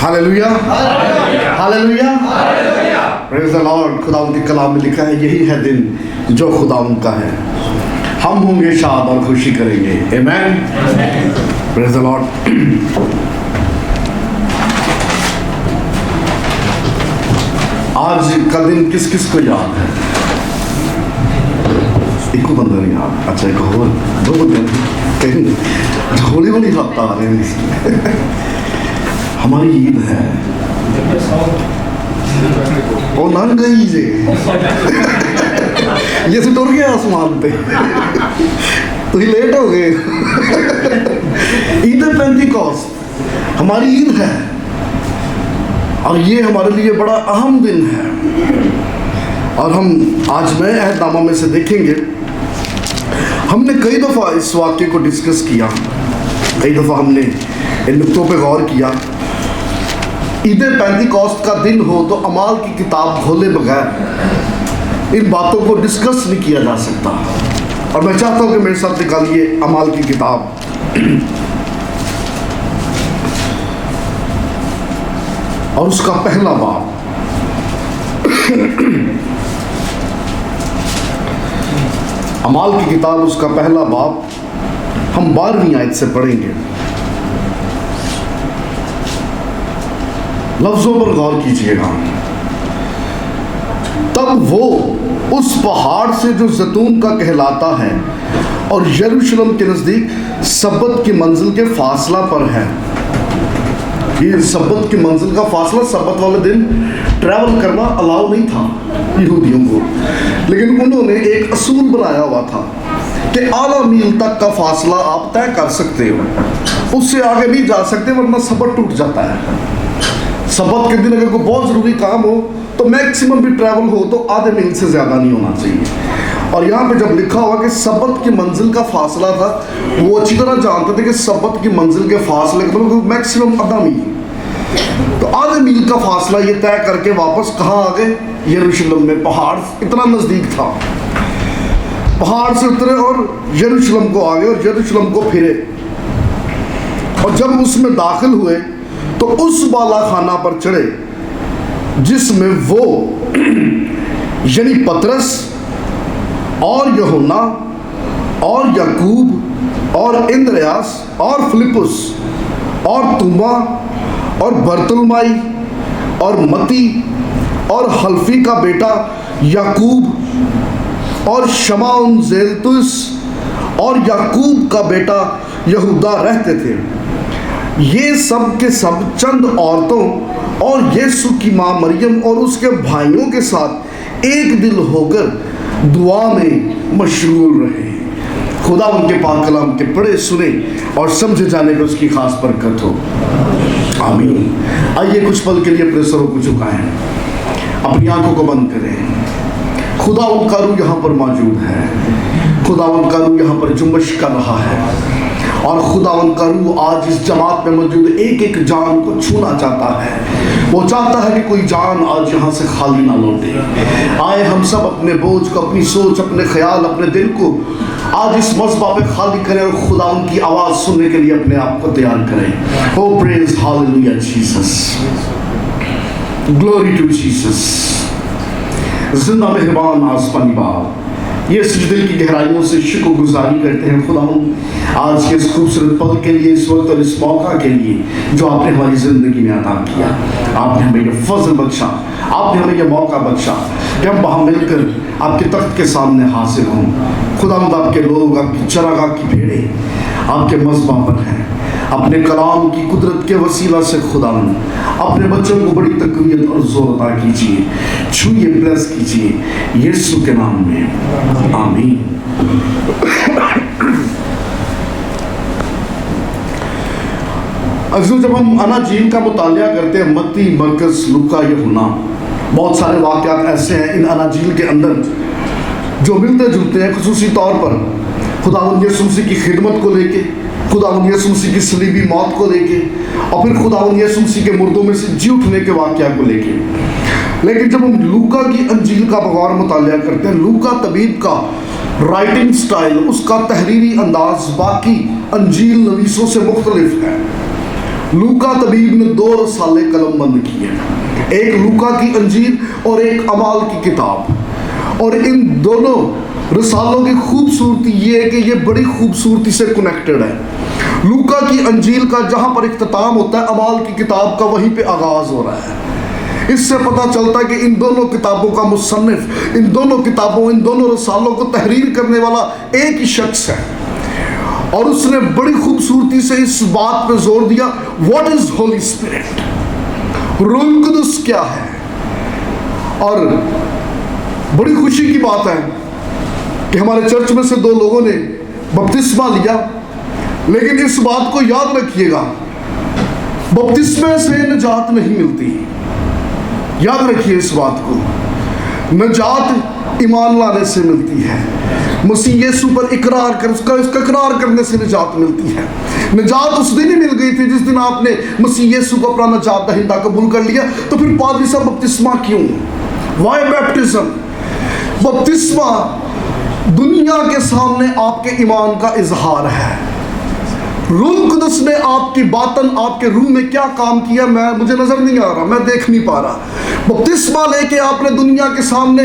Hallelujah, hallelujah, praise the Lord. खुदावंद के कलाम में लिखा है, यही है दिन जो खुदावंद का है, हम होंगे शाद और खुशी करेंगे। आमीन, प्रेज़ द लॉर्ड। आज का दिन किस किस को याद है? एक को बंदा नहीं याद। अच्छा, एक और दो बंदे कहीं होली होली हफ्ता आ रहे हैं। हमारी ईद है और नंग गई जे ये से टुर गया आसमान पे, तो ही लेट हो गए। ईद पेंटिकॉस्ट हमारी ईद है और ये हमारे लिए बड़ा अहम दिन है। और हम आज नए अहदनामा में से देखेंगे। हमने कई दफ़ा इस वाक्य को डिस्कस किया, कई दफ़ा हमने इन नुक्तों पे गौर किया। ईद पेंटिकॉस्ट का दिन हो तो अमाल की किताब खोले बगैर इन बातों को डिस्कस नहीं किया जा सकता। और मैं चाहता हूँ कि मेरे साथ निकालिए अमाल की किताब, और उसका पहला बाब। अमाल की किताब उसका पहला बाब हम 12वीं आयत से पढ़ेंगे। लफ्जों पर गौर कीजिएगा। तब वो उस पहाड़ से जो जैतून का कहलाता है और यरूशलेम के नजदीक सब्बत की मंजिल के फासला पर है। ये सब्बत की मंजिल का फासला, सब्बत वाले दिन ट्रैवल करना अलाउ नहीं था यहूदियों को, लेकिन उन्होंने एक असूल बनाया हुआ था कि आला मील तक का फासला आप तय कर सकते हो, उससे आगे नहीं जा सकते वरना सब्बत टूट जाता है। सब्बत के दिन अगर कोई बहुत ज़रूरी काम हो तो मैक्सिमम भी ट्रैवल हो तो आधे मील से ज़्यादा नहीं होना चाहिए। और यहाँ पे जब लिखा हुआ कि सब्बत की मंजिल का फासला था, वो अच्छी तरह जानते थे कि सब्बत की मंजिल के फासले का मतलब मैक्सिमम आधा मील, तो आधे मील का फासला ये तय करके वापस कहाँ आ गए? यरूशलेम में। पहाड़ इतना नज़दीक था, पहाड़ से उतरे और यरूशलेम को आ गए और यरूशलेम को फिरे। और जब उसमें दाखिल हुए तो उस बाला खाना पर चढ़े जिसमें वो यानी पतरस और यूहन्ना और याकूब और इंद्रियास और फिलिपुस और तुमा और बरतुलमाई और मती और हल्फी का बेटा याकूब और शमाउन जेलतुस और याकूब का बेटा यहूदा रहते थे। ये सब के सब चंद औरतों और यीशु की माँ मरियम और उसके भाइयों के साथ एक दिल होकर दुआ में मशगूल रहे। खुदा उनके पाक कलाम के पढ़े सुने और समझे जाने पर उसकी खास बरकत हो। आमीन। आइए कुछ पल के लिए अपने सरों को झुकाएं, अपनी आंखों को बंद करें। खुदा उनका रूह यहाँ पर मौजूद है। खुदा उनका रूह यहाँ पर जुम्बश कर रहा है और खुदावंद का रूह आज इस जमात में मौजूद एक एक जान को छूना चाहता है। वो चाहता है कि कोई जान आज यहाँ से खाली ना लौटे। आए हम सब अपने बोझ को, अपनी सोच, अपने ख्याल, अपने दिल को आज इस मज़बा पे खाली करें और खुदावंद की आवाज़ सुनने के लिए अपने आप को तैयार करें। Oh praise hallelujah Jesus, glory to Jesus. जिंदा मेहरबान आसमानी बाप, ये दिल की गहराइयों से शुक्रगुजारी करते हैं खुदावंद आज के इस खूबसूरत पल के लिए, इस वक्त और इस मौका के लिए जो आपने हमारी ज़िंदगी में अता किया। आपने हमें ये फजल बख्शा, आपने हमें ये मौका बख्शा कि हम वहाँ मिलकर आपके तख्त के सामने हाजिर हों। खुदावंद आपके लोग, आपकी चरागाह की भेड़ें आपके मज़बा पर हैं। अपने कलाम की कुदरत के वसीला से खुदावंद अपने बच्चों को बड़ी तकवीत और जोर अता कीजिए, छूइए, ब्लेस कीजिए यीशु के नाम में, आमीन। अज़ीज़, जब हम अनाजील का मुतालिया करते हैं, मत्ती, मरकस, लूका, यूहन्ना, बहुत सारे वाक़यात ऐसे हैं इन अनाजील के अंदर जो मिलते जुलते हैं, खुसूसी तौर पर खुदावंद यीशु मसीह की खिदमत को लेके, खुदावंद यीशु मसीह की सलीबी मौत को लेके और फिर खुदावंद यीशु मसीह के मुर्दों में से जी उठने के वाक़या को लेके। लेकिन जब हम लूका की अंजील का बगौर मुतालिया करते हैं, लूका तबीब का राइटिंग स्टाइल, उसका तहरीरी अंदाज बाकी अंजील नवीसों से मुख्तलिफ है। लूका तबीब ने 2 रसाले कलमबंद किए, एक लूका की अंजील और एक अमाल की किताब। और इन दोनों रसालों की खूबसूरती ये है कि ये बड़ी खूबसूरती से कनेक्टेड है। लूका की अंजील का जहाँ पर इख्तिताम होता है, अमाल की किताब का वहीं पे आगाज़ हो रहा है। इससे पता चलता है कि इन दोनों किताबों का मुसन्निफ, इन दोनों किताबों, इन दोनों रसालों को तहरीर करने वाला एक ही शख्स है। और उसने बड़ी खूबसूरती से इस बात पे जोर दिया, व्हाट इज होली स्पिरिट, रूह कुदस क्या है। और बड़ी खुशी की बात है कि हमारे चर्च में से 2 लोगों ने बपतिस्मा लिया, लेकिन इस बात को याद रखिएगा, बपतिस्मे से निजात नहीं मिलती। याद रखिए इस बात को, निजात ईमान लाने से मिलती है, मसीह यीशु पर इकरार कर उसका इकरार करने से निजात मिलती है। निजात उस दिन ही मिल गई थी जिस दिन आपने मसीह यीशु को अपना निजात दहिंदा कबूल कर लिया। तो फिर पादरी साहब बपतिस्मा क्यों, वाई बैप्टिज्म? बपतिस्मा दुनिया के सामने आपके ईमान का इजहार है। रूह कुदस ने आपकी बातन, आपके रूह में क्या काम किया मुझे नजर नहीं आ रहा, मैं देख नहीं पा रहा। बपतिस्मा लेके आपने दुनिया के सामने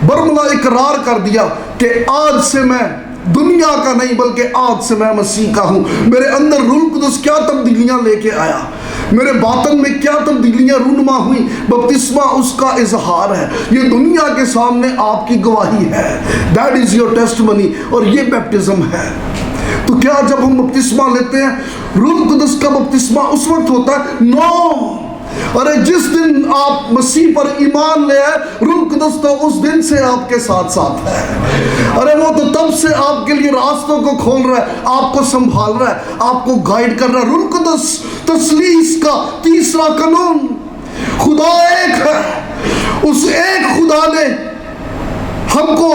बरमला इकरार कर दिया कि आज से मैं दुनिया का नहीं बल्कि आज से मैं मसीह का हूं। मेरे अंदर रूह कुदस क्या तब्दीलियां लेके आया, मेरे बातन में क्या तब्दीलियां रूनुमा हुई। बपतिस्मा उसका इजहार है, ये दुनिया के सामने आपकी गवाही है। दैट इज योर टेस्टिमनी, और ये बैप्टिज्म है। तो क्या जब हम बपतिस्मा लेते हैं रूह कुदस का बपतिस्मा उस वक्त होता है? नो। अरे जिस दिन आप मसीह पर ईमान ले आए, रूह कुदस तो उस दिन से आपके साथ साथ है। अरे वो तो तब से आपके लिए रास्तों को खोल रहा है, आपको संभाल रहा है, आपको गाइड कर रहा है। रूह कुदस तस्लीस का तीसरा कानून, खुदा एक है। उस एक खुदा ने हमको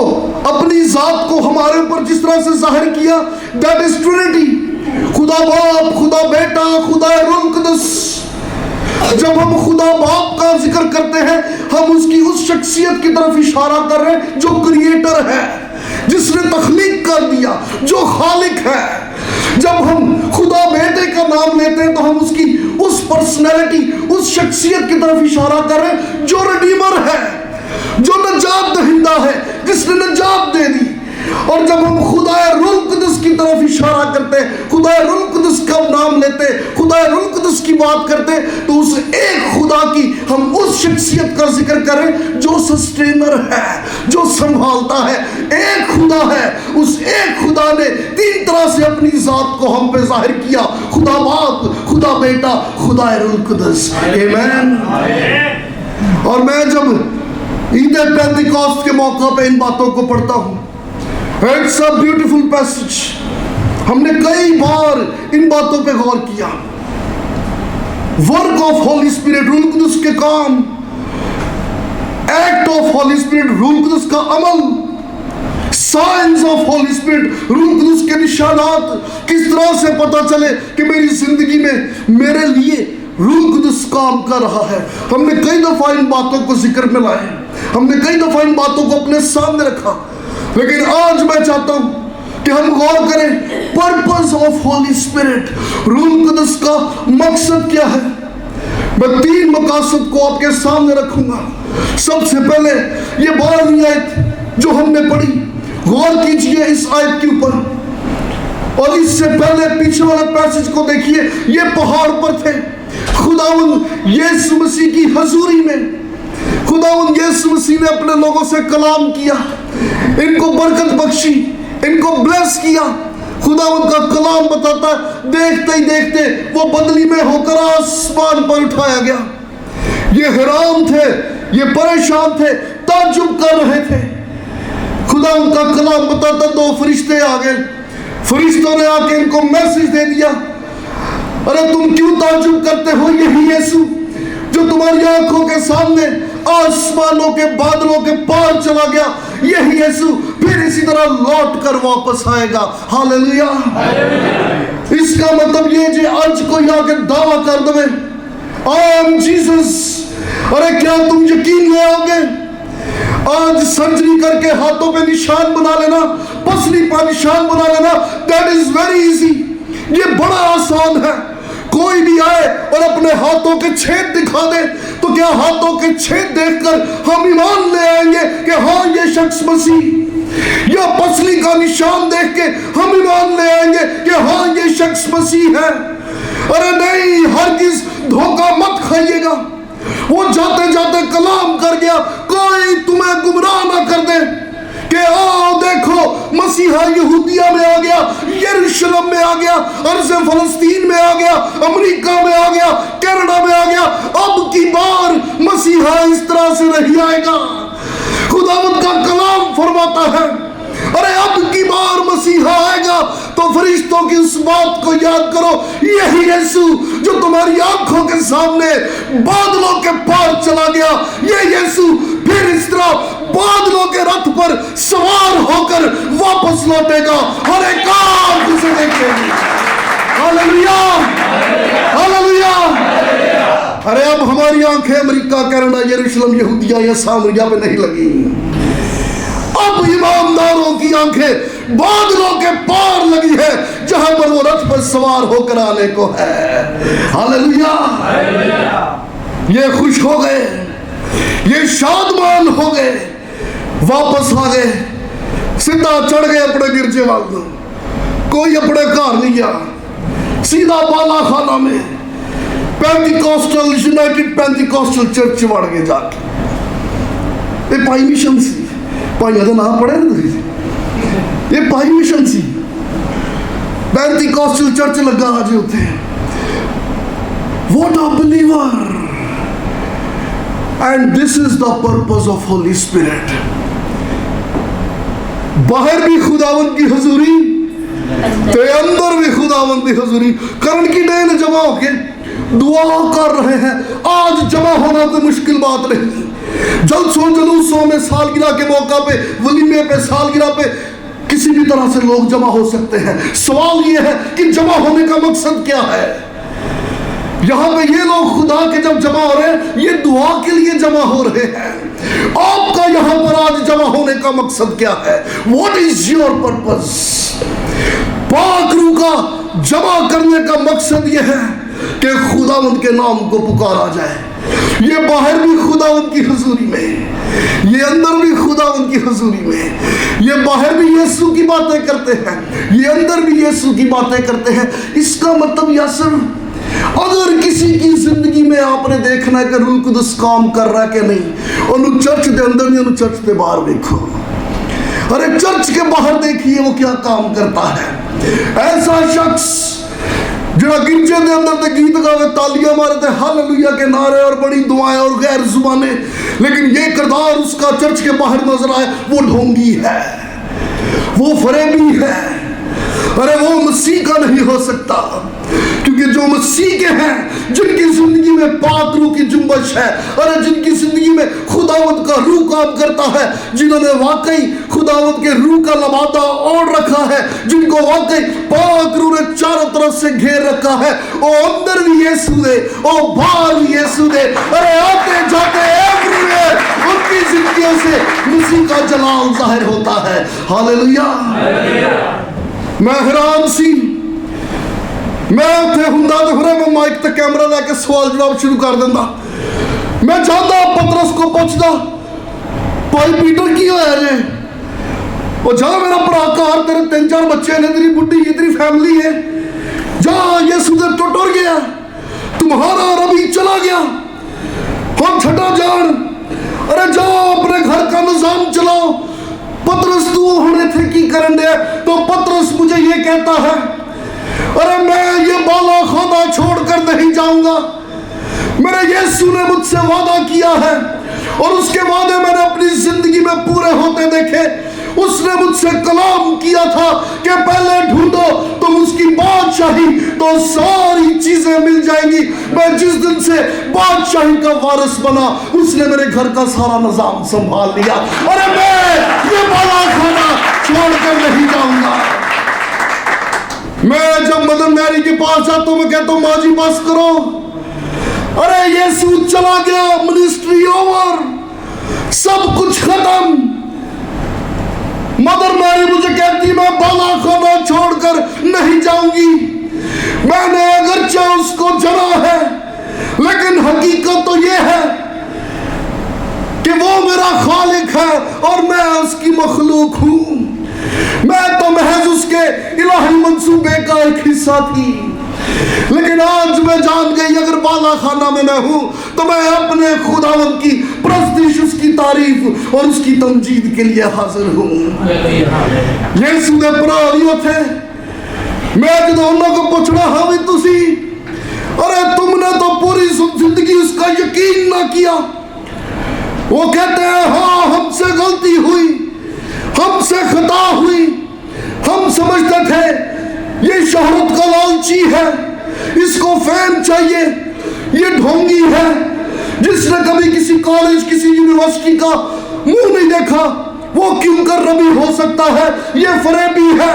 अपनी जात को हमारे ऊपर जिस तरह से जाहिर किया, दैट इज ट्रिनिटी। खुदा बाप, खुदा बेटा, खुदा रूह कुदस। जब हम खुदा बाप का जिक्र करते हैं, हम उसकी उस शख्सियत की तरफ इशारा कर रहे हैं जो क्रिएटर है, जिसने तख्लीक कर दिया, जो खालिक है। जब हम खुदा बेटे का नाम लेते हैं तो हम उसकी उस पर्सनैलिटी, उस शख्सियत की तरफ इशारा कर रहे हैं जो रिडीमर है, जो निजात दहिंदा है, जिसने निजात दे दी। और जब हम खुदा रूह कुदस की तरफ इशारा करते हैं, खुदा रूह कुदस का नाम लेते, खुदा रूह कुदस की बात करते, तो उस एक खुदा की हम उस शख्सियत का जिक्र करें जो सस्टेनर है, जो संभालता है। एक खुदा है, उस एक खुदा ने 3 तरह से अपनी जात को हम पे जाहिर किया, खुदा बाप, खुदा बेटा, खुदा रूह कुदस। आमीन। और मैं जब ईद पेंटिकॉस्ट के मौका पे इन बातों को पढ़ता हूँ, इट्स अ ब्यूटीफुल पैसेज। हमने कई बार इन बातों पे गौर किया। वर्क ऑफ होली स्पिरिट, रूह कुदस के काम, एक्ट ऑफ होली स्पिरिट, रूह कुदस का अमल, साइंस ऑफ होली स्पिरिट, रूह कुदस के निशानात। किस तरह से पता चले कि मेरी जिंदगी में मेरे लिए रूह कुदस काम कर रहा है। हमने कई दफा इन बातों को जिक्र में लाए, हमने कई दफा इन बातों को अपने सामने रखा, लेकिन आज मैं चाहता हूं कि हम गौर करें पर्पस ऑफ होली स्पिरिट, रूह कुदस का मकसद क्या है। मैं 3 मकासद को आपके सामने रखूंगा। सबसे पहले ये बारहवीं आयत जो हमने पढ़ी, गौर कीजिए इस आयत के ऊपर। और इससे पहले पीछे वाले पैसेज को देखिए। ये पहाड़ पर थे, खुदावंद यीशु मसीह की हजूरी में खुदावंद यीशु मसीह ने अपने लोगों से कलाम किया, इनको बरकत बख्शी, इनको ब्लेस किया। खुदावंद का कलाम बताता है, देखते ही देखते वो बदली में होकर आसमान पर उठाया गया। ये हैरान थे, ये परेशान थे, ताज्जुब कर रहे थे। खुदावंद का कलाम बताता 2 फरिश्ते आ गए। फरिश्तों ने आके इनको मैसेज दे दिया, अरे तुम क्यों ताज्जुब करते हो? यही यीशु जो तुम्हारी आंखों के सामने आसमानों के बादलों के पार चला गया, यही यीशु फिर इसी तरह लौट कर वापस आएगा। हालेलुया। इसका मतलब ये जो आज कोई आके दावा कर दे, आई एम जीसस, अरे क्या तुम यकीन ले आओगे? आज सर्जरी करके हाथों पे निशान बना लेना, पसली पर निशान बना लेना, दैट इज वेरी इजी। ये बड़ा आसान है। कोई भी आए और अपने हाथों के छेद दिखा दे, तो क्या हाथों के छेद देखकर हम ईमान ले आएंगे कि हाँ ये शख्स मसीह, या पसली का निशान देख के हम ईमान ले आएंगे कि हाँ ये शख्स मसीह है? अरे नहीं, हरगिज़ धोखा मत खाइएगा। वो जाते जाते कलाम कर गया, कोई तुम्हें गुमराह ना कर दे कि आओ देखो मसीहा यहूदिया में आ गया, यरूशलेम में आ गया, अर्ज़ फलस्तीन में आ गया, अमेरिका में आ गया, कनाडा में आ गया। अब की बार मसीहा इस तरह से नहीं आएगा। खुदावंद का कलाम फरमाता है, अरे अब की बार मसीहा आएगा तो फरिश्तों की उस बात को याद करो, यही यीशु जो तुम्हारी आंखों के सामने बादलों के पार चला गया, ये यीशु फिर इस तरह बादलों के रथ पर सवार होकर वापस लौटेगा, हर एक आंख उसे देखेगी। Hallelujah, hallelujah. अरे अब हमारी आंखें अमेरिका, कनाडा, यरूशलेम, यहूदिया या सामरिया पे नहीं लगी। अब ईमानदारों की आंखें बादलों के पार लगी है, जहां पर वो रथ पर सवार होकर आने को है। हालेलुया। ये खुश हो गए, ये शादमान हो गए, वापस आ गए, सीधा चढ़ गए अपने गिरजे वाले, कोई अपने घर नहीं गया, सीधा बाला खाना में पेंटिकॉस्टल यूनाइटेड पेंटिकॉस्टल चर्च वड़ गए जाके। ये पाई मिशन सी, भाइयों का नाम पढ़े ना तुम, ये पाई मिशन सी, पेंटिकॉस्टल चर्च लगा आज उत्थे। What a believer, and this is the purpose of Holy Spirit। बाहर भी खुदावंद की हुजूरी, तो अंदर भी खुदावंद की हुजूरी। करण की डेन जमा होके दुआ कर रहे हैं। आज जमा होना कोई मुश्किल बात नहीं। जलसों जुलूसों में, सालगिरह के मौका पे, वलीमे पे, सालगिरह पे किसी भी तरह से लोग जमा हो सकते हैं। सवाल ये है कि जमा होने का मकसद क्या है? यहाँ पे ये लोग खुदा के जब जमा हो रहे हैं, ये दुआ के लिए जमा हो रहे हैं। आपका यहाँ पर आज जमा होने का मकसद क्या है? What is your purpose? पाक रूह का जमा करने का मकसद यह है कि खुदावंद के नाम को पुकारा जाए। ये बाहर भी खुदावंद की हुजूरी में, ये अंदर भी खुदावंद की हुजूरी में। ये बाहर भी यीशु की बातें करते हैं, ये अंदर भी यीशु की बातें करते हैं। इसका मतलब यासर, अगर किसी की जिंदगी में आपने देखना है कि रूह कुदस काम कर रहा है कि नहीं, और चर्च के अंदर नहीं, चर्च के बाहर देखो। अरे चर्च के बाहर देखिए वो क्या काम करता है। ऐसा शख्स जो गिरजे के अंदर ते गीत गावे, तालियां मारे थे, हालेलुया के नारे और बड़ी दुआएं और गैर जुबानें, लेकिन ये किरदार उसका चर्च के बाहर नजर आए, वो ढोंगी है, वो फरेबी है। अरे वो मसीह का नहीं हो सकता, क्योंकि जो मसीह के हैं, जिनकी जिंदगी में पाक रूह की जुम्बश है, अरे जिनकी जिंदगी में खुदावंद का रूह काम करता है, जिन्होंने वाकई खुदावंद के रूह का लबादा ओढ़ रखा है, जिनको वाकई पाक रूह ने चारों तरफ से घेर रखा है, वो अंदर भी यीशु दे, वो बाहर भी यीशु दे। अरे आते जाते एवरीवेयर उनकी जिंदगियों से मसीह का जलाल जाहिर होता है। हालेलुया। मैं हैरान सी, मैं उत्थे हुंदा तो फिर मैं माइक ते कैमरा लेके सवाल जवाब शुरू कर दिंदा। मैं जाता पतरस को पूछदा, भाई पीटर की होया जे? वो जा मेरा भरा घर, तेरे 3-4 बच्चे ने, तेरी बुढ़ी है, तेरी फैमिली है, जा यीशु दे तो टुर गया, तुम्हारा रबी चला गया, हम छठा जान। अरे जाओ अपने घर का निजाम चलाओ। पतरस तू होने थे की करन दे? तो पतरस मुझे ये कहता है, अरे मैं ये बाला खोदा छोड़कर नहीं जाऊंगा। मेरे यीशु ने मुझसे वादा किया है और उसके वादे मैंने अपनी जिंदगी में पूरे होते देखे। उसने मुझसे कलाम किया था कि पहले ढूंढो तुम उसकी बादशाही, तो सारी चीजें मिल जाएंगी। मैं जिस दिन से बादशाही का वारिस बना, उसने मेरे घर का सारा निजाम संभाल लिया। अरे मैं ये बाला खाना छोड़कर नहीं जाऊंगा। मैं जब मदर मैरी के पास जाता हूं, मैं कहता हूं माँ जी बस करो। अरे यीशु चला गया, मिनिस्ट्री ओवर, सब कुछ खत्म। मदर मैरी मुझे कहती मैं बाला खाना छोड़कर नहीं जाऊंगी। मैंने अगरचे उसको और मैं उसकी मखलूक हूं। मैं तो महज उसके इलाही मंसूबे का एक हिस्सा थी। लेकिन आज मैं जान गई, अगर बाला खाना में मैं हूं तो मैं अपने खुदावंद की प्रस्तिश, उसकी तारीफ और उसकी तमजीद के लिए हाजिर हूं। यीशु दे भराइयो थे, मैं जो उन्होंने को पूछना, हाँ भी तुसी, अरे तुमने तो पूरी जिंदगी उसका यकीन ना किया। वो कहते हैं हाँ हमसे गलती हुई, हमसे खता हुई, हम समझते थे ये शोहरत का लालची है, इसको फेम चाहिए, ये ढोंगी है, जिसने कभी किसी कॉलेज किसी यूनिवर्सिटी का मुंह नहीं देखा, वो क्यों कर रबी हो सकता है, ये फरेबी है।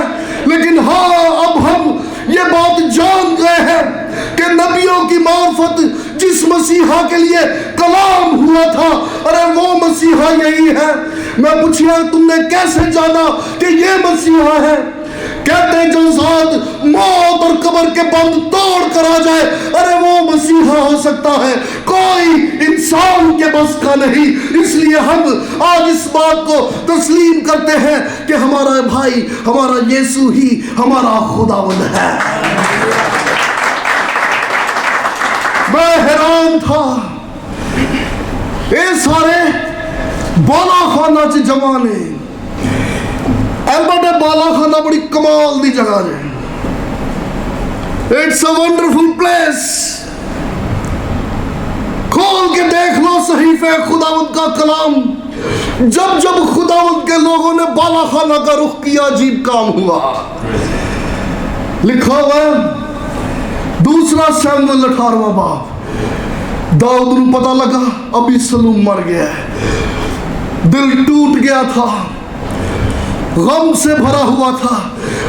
लेकिन हाँ अब हम ये बात जान गए हैं कि नबियों की मार्फत जिस मसीहा के लिए कलाम हुआ था, अरे वो मसीहा यही है। मैं पूछिया तुमने कैसे जाना कि ये मसीहा है? कहते जो ज़ात मौत और कब्र के बंद तोड़ कर आ जाए, अरे वो मसीहा हो सकता है, कोई इंसान के बस का नहीं। इसलिए हम आज इस बात को तस्लीम करते हैं कि हमारा भाई, हमारा यीशु ही हमारा खुदावंद है। मैं हैरान था, ये सारे बाला खाना च जमाने, एल्बर्ट बाला खाना बड़ी कमाल दी जगह है। It's a wonderful place. खोल के देख लो सहीफे खुदावंद का कलाम। जब जब खुदावंद के लोगों ने बाला खाना का रुख किया, अजीब काम हुआ। लिखा हुआ दूसरा शमूएल 18वां बाब, दाऊद को पता लगा अबीसलोम मर गया है, दिल टूट गया था, गम से भरा हुआ था,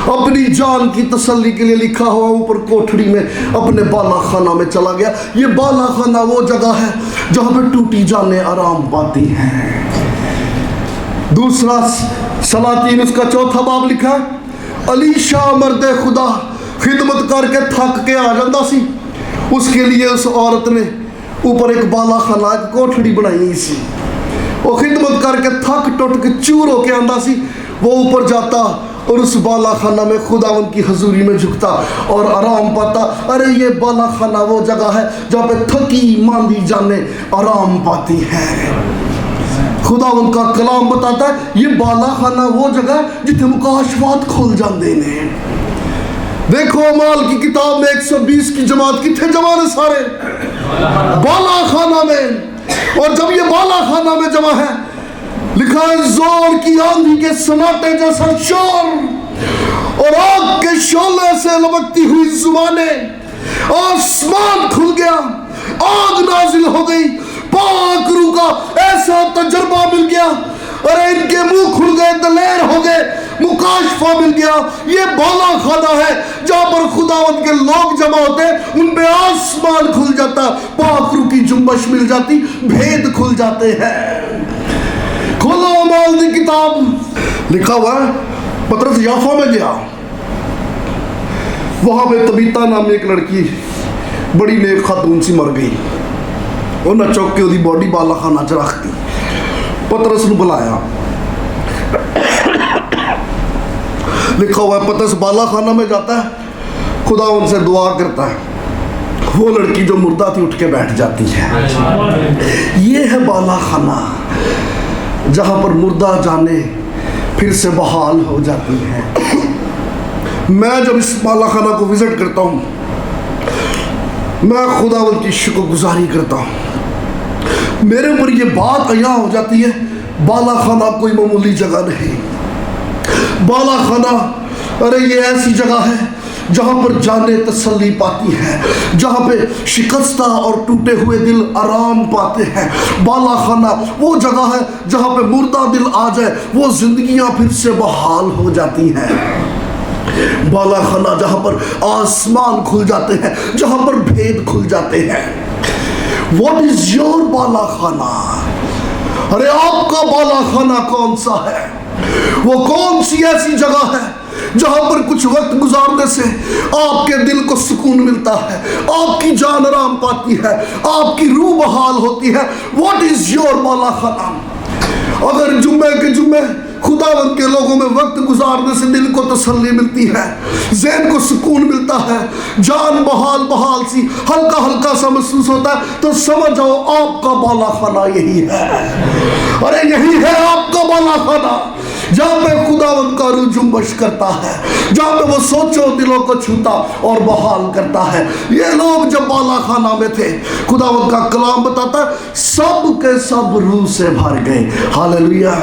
अपनी जान की तसल्ली के लिए लिखा हुआ ऊपर कोठरी में अपने बाला खाना में चला गया। ये बाला खाना वो जगह है जहां पे टूटी जाने आराम पाती हैं। दूसरा सलातीन उसका 4था बाब लिखा, अलीशा मर्दे खुदा खिदमत करके थक के आ जाता सी, उसके लिए उस औरत ने ऊपर एक बाला खाना, एक कोठड़ी बनाई सी। वो खिदमत करके थक टुट के चूर होके आंदा सी, वो ऊपर जाता और उस बाला खाना में खुदावंद की हजूरी में झुकता और आराम पाता। अरे ये बाला खाना वो जगह है जहाँ पे थकी मांदी जाने आराम पाती है। खुदावंद का कलाम बताता है ये बाला खाना वो जगह जिथे मुकाशफात खुल जाते ने। देखो माल की किताब में 120 की जमात कितने जमा ने सारे बाला खाना में। और जब ये बाला खाना में जमा है, लिखा है जोर की आंधी के सन्नाटे जैसा शोर और आग के शोले से लपकती हुई जुबाने, आसमान खुल गया, आग नाजिल हो गई, पाक रूह का ऐसा तजर्बा मिल गया। अरे इनके मुंह खुल गए, दलेर हो गए, मुकाशफा मिल गया। ये बाला खाना है जहां पर खुदावंद के लोग जमा होते, उन पे आसमान खुल जाता, पाक रूह की जुम्बश मिल जाती, भेद खुल जाते हैं। खोलो अमाल की किताब, लिखा हुआ है पतरस याफा में गया, वहां पे तबीता नाम एक लड़की बड़ी नेक खातून सी मर गई। उन्हें चौक के उसकी बॉडी बाला खाना च रख दी। पतरस ने बुलाया, लिखा हुआ है पतरस बाला खाना में जाता है, खुदा उनसे दुआ करता है, वो लड़की जो मुर्दा थी उठ के बैठ जाती है। ये है बाला खाना जहां पर मुर्दा जाने फिर से बहाल हो जाती है। मैं जब इस बाला खाना को विजिट करता हूं, मैं खुदावंद की शुक्रगुजारी करता हूं। मेरे ऊपर ये बात अया हो जाती है, बाला खाना कोई मामूली जगह नहीं। बाला खाना अरे ये ऐसी जगह है जहां पर जाने तसल्ली पाती है, जहां पे शिकस्ता और टूटे हुए दिल आराम पाते हैं। बाला खाना वो जगह है जहां पे मुर्दा दिल आ जाए, वो जिंदगियां फिर से बहाल हो जाती हैं। बाला खाना जहां पर आसमान खुल जाते हैं, जहां पर भेद खुल जाते हैं। What is your बाला खाना? अरे आपका बाला खाना कौन सा है? वो कौन सी ऐसी जगह है जहां पर कुछ वक्त गुजारने से आपके दिल को सुकून मिलता है, आपकी जान आराम पाती है, आपकी रूह बहाल होती है? What is your बाला खाना? अगर जुम्मे के जुम्मे खुदावंद के लोगों में वक्त गुजारने से दिल को तसल्ली मिलती है, ज़हन को सुकून मिलता है, जान बहाल बहाल सी हल्का हल्का सा महसूस होता है, तो समझ जाओ आपका बाला खाना यही है। अरे यही है आपका बाला खाना, जहाँ पे खुदावंद का रूह जुम्बश करता है, जहाँ पे वो सोचो दिलों को छूता और बहाल करता है। ये लोग जब बाला खाना में थे, खुदावंद का कलाम बताता है सब के सब रूह से भर गए। हालेलुया।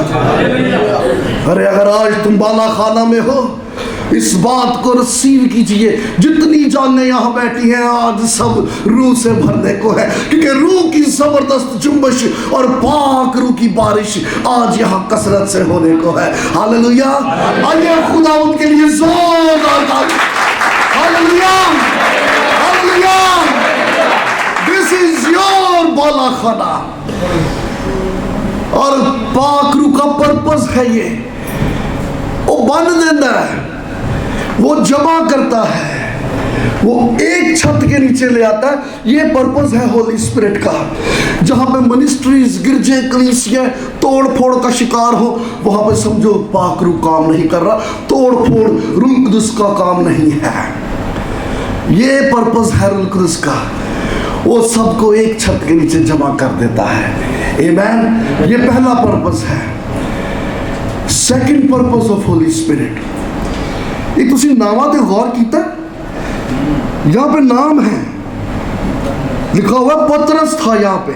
अरे अगर आज तुम बाला खाना में हो, इस बात को रिसीव कीजिए, जितनी जानें यहाँ बैठी हैं आज सब रूह से भरने को है, क्योंकि रूह की जबरदस्त जुम्बश और पाक रूह की बारिश आज यहाँ कसरत से होने को है। हालेलुया। आइए खुदा उनके लिए जोरदार ताली। Hallelujah, hallelujah. This is your बाला खाना। और पाक रूह का पर्पस है ये, वो बन देता है, वो जमा करता है, वो एक छत के नीचे ले आता है। ये पर्पस है होली स्पिरिट का। जहां पे मिनिस्ट्रीज, गिरजे, कलीसिया तोड़ फोड़ का शिकार हो, वहां पे समझो पाक रूह काम नहीं कर रहा, तोड़ फोड़ रूह कुदस का काम नहीं है। ये पर्पस है रूह कुदस का, वो सबको एक छत के नीचे जमा कर देता है। आमेन। ये पहला पर्पस है। Second purpose of holy spirit, ये तुसी नामा ते गौर कीता? यहाँ पे नाम है लिखा हुआ, पतरस था, यहाँ पे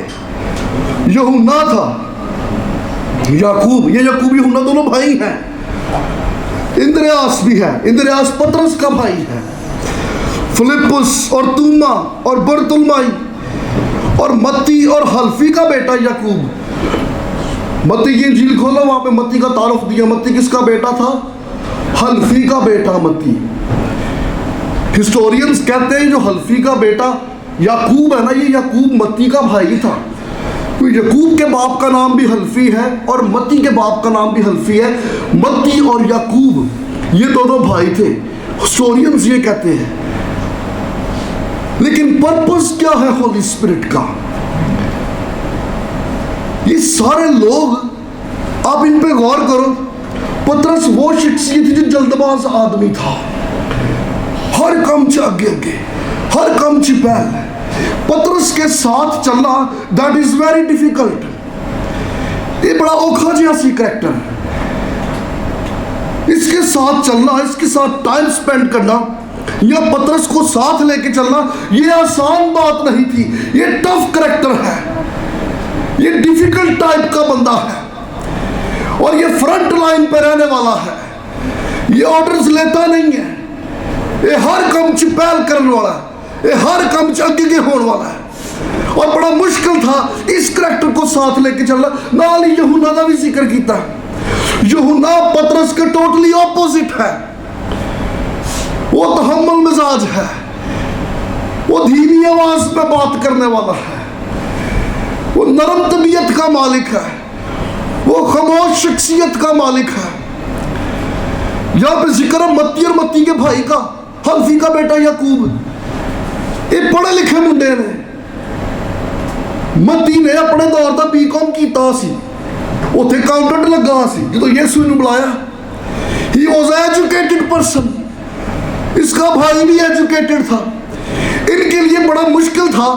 यूहन्ना था, याकूब, ये याकूब यूहन्ना दोनों भाई हैं। इंद्रियास भी है, इंद्रियास पतरस का भाई है। फिलिप्पुस और तूमा और बरतुलमाई और मत्ती और हल्फी का बेटा याकूब। मत्ती की इंजील खोलो, वहां पे मत्ती का तारुफ दिया। मत्ती किसका बेटा था? हल्फी का बेटा मत्ती। हिस्टोरियंस कहते हैं जो हल्फी का बेटा याकूब है ना, ये याकूब मत्ती का भाई था। तो याकूब के बाप का नाम भी हल्फी है और मत्ती के बाप का नाम भी हल्फी है। मत्ती और याकूब ये दोनों भाई थे, हिस्टोरियंस ये कहते हैं। लेकिन पर्पस क्या है होली स्पिरिट का? ये सारे लोग, आप इन पे गौर करो। पतरस वो शख्सियत जो जल्दबाज आदमी था, हर काम च आगे आगे, हर काम च पहल। पतरस के साथ चलना दैट इज वेरी डिफिकल्ट। ये बड़ा औखा जिहा सी करैक्टर। इसके साथ चलना, इसके साथ टाइम स्पेंड करना या पतरस को साथ लेके चलना, ये आसान बात नहीं थी। ये टफ करैक्टर है, ये डिफिकल्ट टाइप का बंदा है और ये फ्रंट लाइन पे रहने वाला है। ये ऑर्डर्स लेता नहीं है, ये हर काम च पहल करने वाला है, ये हर काम च अगे होने वाला है। और बड़ा मुश्किल था इस करैक्टर को साथ लेके चलना। नाल ही यूहन्ना का भी जिक्र किया। यूहन्ना पतरस के टोटली ऑपोजिट है। वो तहम्मुल मिजाज है, वो धीमी आवाज में बात करने वाला है, वो नरम तबीयत का मालिक है, वो खामोश शख्सियत का मालिक है। यहाँ पे जिक्र है मत्ती और मत्ती के भाई का, हल्फी का बेटा याकूब। ये पढ़े लिखे मुंडे ने। मत्ती ने अपने दौर का बीकॉम किया सी, उत्थे अकाउंटेंट लगा सी। जो यीशु ने बुलाया, ही वाज एजुकेटेड पर्सन। इसका भाई भी एजुकेटेड था। इनके लिए बड़ा मुश्किल था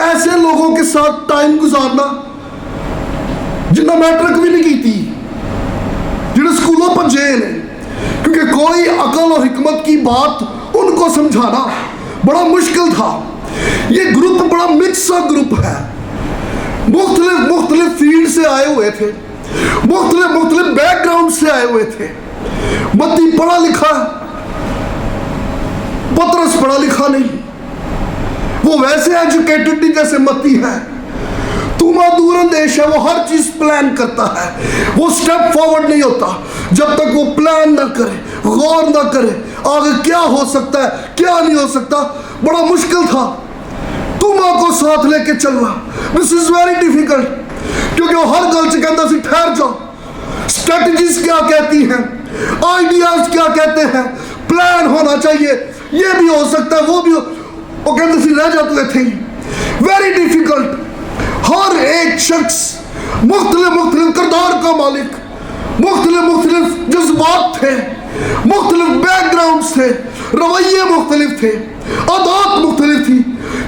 ऐसे लोगों के साथ टाइम गुजारना जिन्हें मैट्रिक भी नहीं की थी, जिन्हें स्कूलों पर जेल है, क्योंकि कोई अकल और हिकमत की बात उनको समझाना बड़ा मुश्किल था। ये ग्रुप बड़ा मिक्स सा ग्रुप है, मुख्तलिफ फील्ड से आए हुए थे, मुख्तलिफ बैकग्राउंड से आए हुए थे। मत्ती पढ़ा लिखा, पतरस पढ़ा लिखा नहीं। वो वैसे एजुकेटेड नहीं जैसे मत्ती है। तूमा दूरंदेश है, वो हर चीज प्लान करता है। वो स्टेप फॉरवर्ड नहीं होता जब तक वो प्लान ना करे, गौर ना करे आगे क्या हो सकता है, क्या नहीं हो सकता। बड़ा मुश्किल था तूमा को साथ लेके चलना। दिस इज वेरी डिफिकल्ट, क्योंकि वो हर गल से कहता सी ठहर जाओ, स्ट्रेटजीज क्या कहती हैं, आइडियाज क्या कहते हैं, प्लान होना चाहिए, ये भी हो सकता है, वो भी हो। कहते सी रह जाते थे। Very difficult. हर एक शख्स मुख्तलिफ मुख्तलिफ किरदार का मालिक, मुख्तलिफ मुख्तलिफ जज्बात थे, मुख्तलिफ बैकग्राउंड थे, रवैये मुख्तलिफ थे, आदत मुख्तलिफ थी।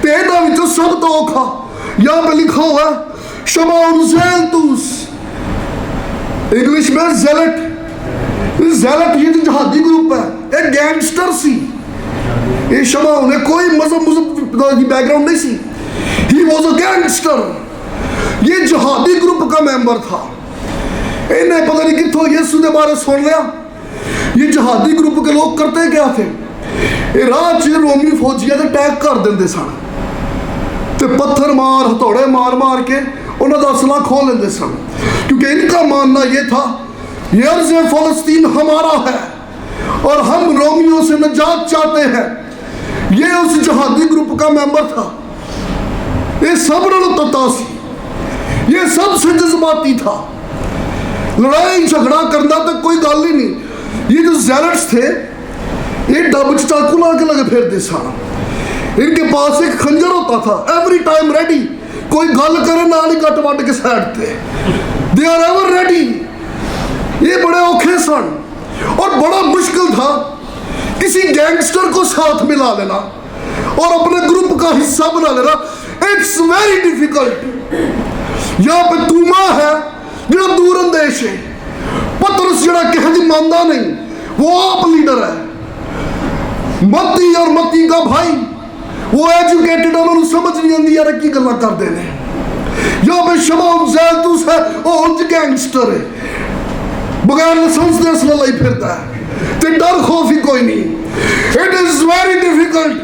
तो इन्होंने विचों सब तो औखा यहाँ पे लिखा हुआ शमौन ज़ेलतुस, इंग्लिश में ज़ेलट। ज़ेलट ये जो जहादी ग्रुप है, एक गैंगस्टर सी। ये शमौन ने कोई मजहब की बैकग्राउंड नहीं सी, ही वॉज अ गैंगस्टर। ये जहादी ग्रुप का मेंबर था। इन्हें पता नहीं कितों यीशु के बारे सुन लिया। ये जहादी ग्रुप के लोग करते क्या थे, रात च रोमी फौजियां ते अटैक कर देंगे सन, ते पत्थर मार हथौड़े मार मार के उन्होंने असला खो लेंगे सन, क्योंकि इनका मानना ये था ये अर्ज़ फ़लस्तीन हमारा है और हम रोमियों से निजात चाहते हैं। ये उस जहादी ग्रुप का मेंबर था। ये सब ततासी, ये सबसे जज्बाती था। लड़ाई झगड़ा करना तो कोई गल ही नहीं। ये जो ज़ेलट्स थे ये डब च चाकू ला के लगे फिरते सन। इनके पास एक खंजर होता था, एवरी टाइम रेडी। कोई गल करे ना ही कट वट के साइड पे, दे आर एवर रेडी। ये बड़े औखे सन और बड़ा मुश्किल था किसी गैंगस्टर को साथ मिला लेना और अपने ग्रुप का हिस्सा बना लेना। It's very difficult. यहाँ पे तूमा है जो दूर अंदेश है, पतरस जरा कह दी मानदा नहीं, वो आप लीडर है। मत्ती और मत्ती का भाई वो एजुकेटेड, उन्होंने समझ नहीं आती यार की गल्ला करते हैं। यहाँ पे शमौन ज़ेलतुस है, वो उंज गैंगस्टर है, बगैर लाइसेंस दे असला लाई फिरता है, ते डर खौफ ही कोई नहीं। It is very difficult.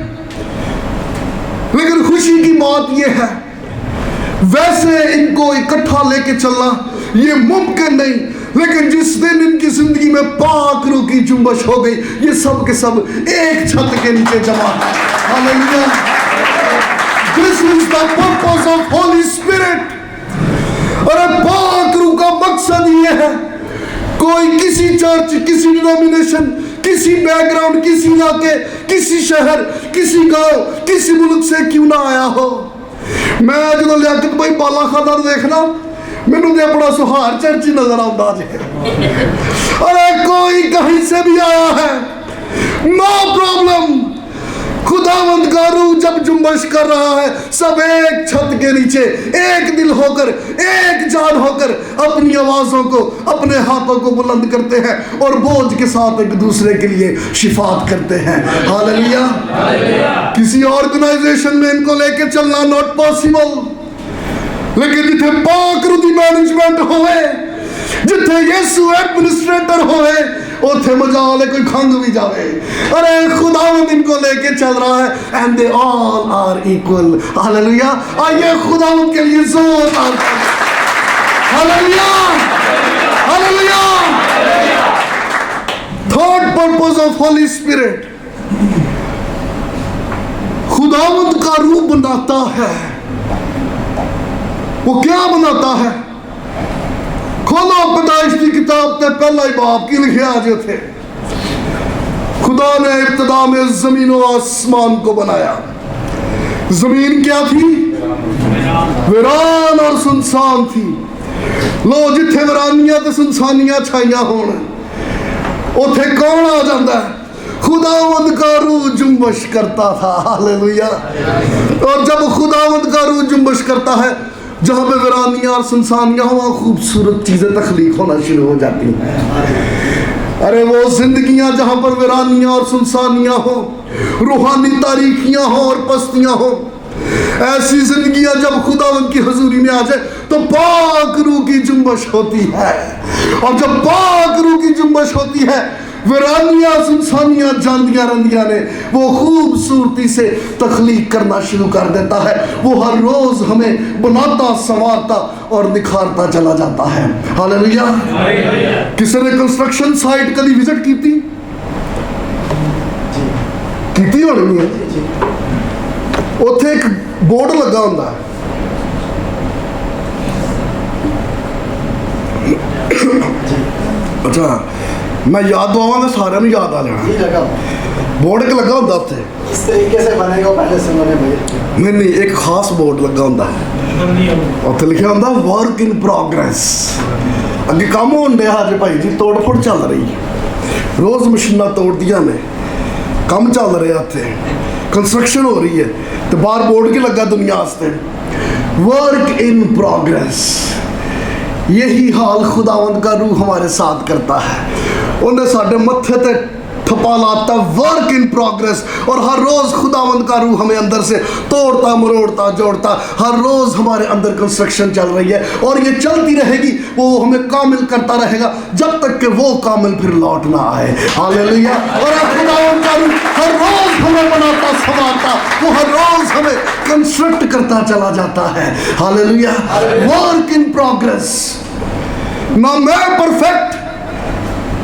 लेकिन खुशी की बात यह है, वैसे इनको इकट्ठा लेके चलना ये मुमकिन नहीं, लेकिन जिस दिन इनकी जिंदगी में पाक रूह की जुम्बश हो गई, ये सब के सब एक छत के नीचे जमा। Hallelujah. This is the purpose of holy spirit. अरे पाक रूह का मकसद ये है, कोई किसी चर्च, किसी डिनोमिनेशन, किसी बैकग्राउंड, किसी इलाके, किसी शहर, किसी गांव, किसी मुल्क से क्यों ना आया हो। मैं जो लियाकत भाई बाला खादा देखना, मैनू तो अपना सुहार चर्च ही नजर आता है। अरे कोई कहीं से भी आया है, नो प्रॉब्लम। खुदावंद का रूह जब जुम्बश कर रहा है, सब एक छत के नीचे एक दिल होकर, एक जान होकर अपनी आवाजों को, अपने हाथों को बुलंद करते हैं और बोझ के साथ एक दूसरे के लिए शिफात करते हैं। हालेलुया। किसी ऑर्गेनाइजेशन में इनको लेके चलना नॉट पॉसिबल, लेकिन जिथे पाक रूह दी मैनेजमेंट होवे, जिथे यीशु एडमिनिस्ट्रेटर होवे, उथे मजा वाले कोई खंग भी जावे। अरे खुदावंद इनको लेके चल रहा है, and they all are equal. Hallelujah. आइए खुदावंद के लिए जोरदार hallelujah, hallelujah. Third purpose of holy spirit, खुदावंद का रूह बनाता है। वो क्या बनाता है? खोलो पैदाइश की किताब ते पहला ही बाप की लिखे आज थे। खुदा ने इब्तिदा में जमीन और आसमान को बनाया। जमीन क्या थी? वीरान और सुनसान थी। लो जिथे वीरानियां ते सुनसानियां छाइयां होण, उथे कौन आ जाता है? खुदावंद का रूह जुम्बश करता था। हालेलुया। और जब खुदावंद का रूह जुम्बश करता है, जहाँ पे वीरानियां और सुनसानियां हो, वहाँ खूबसूरत चीज़ें तख्लीक होना शुरू हो जाती हैं। अरे वो जिंदगियाँ जहाँ पर वीरानियां और सुनसानियां हो, रूहानी तारीखियाँ हो और पस्तियाँ हो, ऐसी जिंदगियाँ जब खुदावंद की हजूरी में आ जाए तो पाक रूह की जुम्बश होती है। और जब पाक रूह की जुम्बश होती है, वीरानियां सुनसानियां जानदियां रंदियां ने वो खूबसूरती से तख्लीक करना शुरू कर देता है। वो हर रोज हमें बनाता, संवारता और निखारता चला जाता है। हालेलुया। किसी ने कंस्ट्रक्शन साइट कभी विजिट की थी? होनी है। उत्थे एक बोर्ड लगा होंदा है, अच्छा मैं याद दवांगा सारे में याद आ जाना। बोर्ड एक लगा होंदा उत्थे, इस तरीके से बनेगा पहले से बने भाई नहीं एक खास बोर्ड लगा होंदा है ਉੱਥੇ ਲਿਖਿਆ ਹੁੰਦਾ ਵਰਕ ਇਨ ਪ੍ਰੋਗਰੈਸ। ਅੱਗੇ ਕੰਮ ਹੋਣ ਡਿਆ ਹਜੇ ਭਾਈ ਜੀ, ਤੋੜ ਫੋੜ ਚੱਲ ਰਹੀ, ਰੋਜ਼ ਮਸ਼ੀਨਾਂ ਤੋੜਦੀਆਂ ਨੇ, ਕੰਮ ਚੱਲ ਰਿਹਾ, ਉੱਥੇ ਕੰਸਟਰਕਸ਼ਨ ਹੋ रही है, तो बाहर बोर्ड की लगा दुनिया वास्ते वर्क इन प्रोग्रेस। यही हाल खुदावंद का रूह हमारे साथ करता है। उन्हें साढ़े मत्थे ते थप्पा लाता वर्क इन प्रोग्रेस, और हर रोज खुदावंद का रूह हमें अंदर से तोड़ता मरोड़ता जोड़ता, हर रोज हमारे अंदर कंस्ट्रक्शन चल रही है और ये चलती रहेगी। वो हमें कामिल करता रहेगा जब तक कि वो कामिल फिर लौट ना आए। हालेलुया। और खुदावंद का रूह हर रोज हमें बनाता संवारता, वो हर रोज हमें कंस्ट्रक्ट करता चला जाता है। हालेलुया। Work in progress. ना मैं परफेक्ट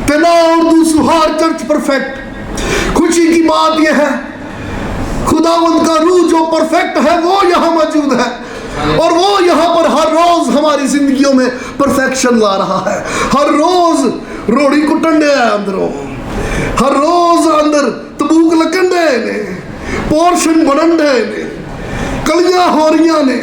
तेना उर्दू सुहार चर्च परफेक्ट। खुशी की बात यह है खुदावंद का रूह जो परफेक्ट है वो यहाँ मौजूद है, और वो यहाँ पर हर रोज हमारी जिंदगियों में परफेक्शन ला रहा है। हर रोज रोड़ी कुटन डे अंदरों, हर रोज अंदर तबूक लगन डे ने, पोर्शन बनन डे ने, कलियां हो रही ने,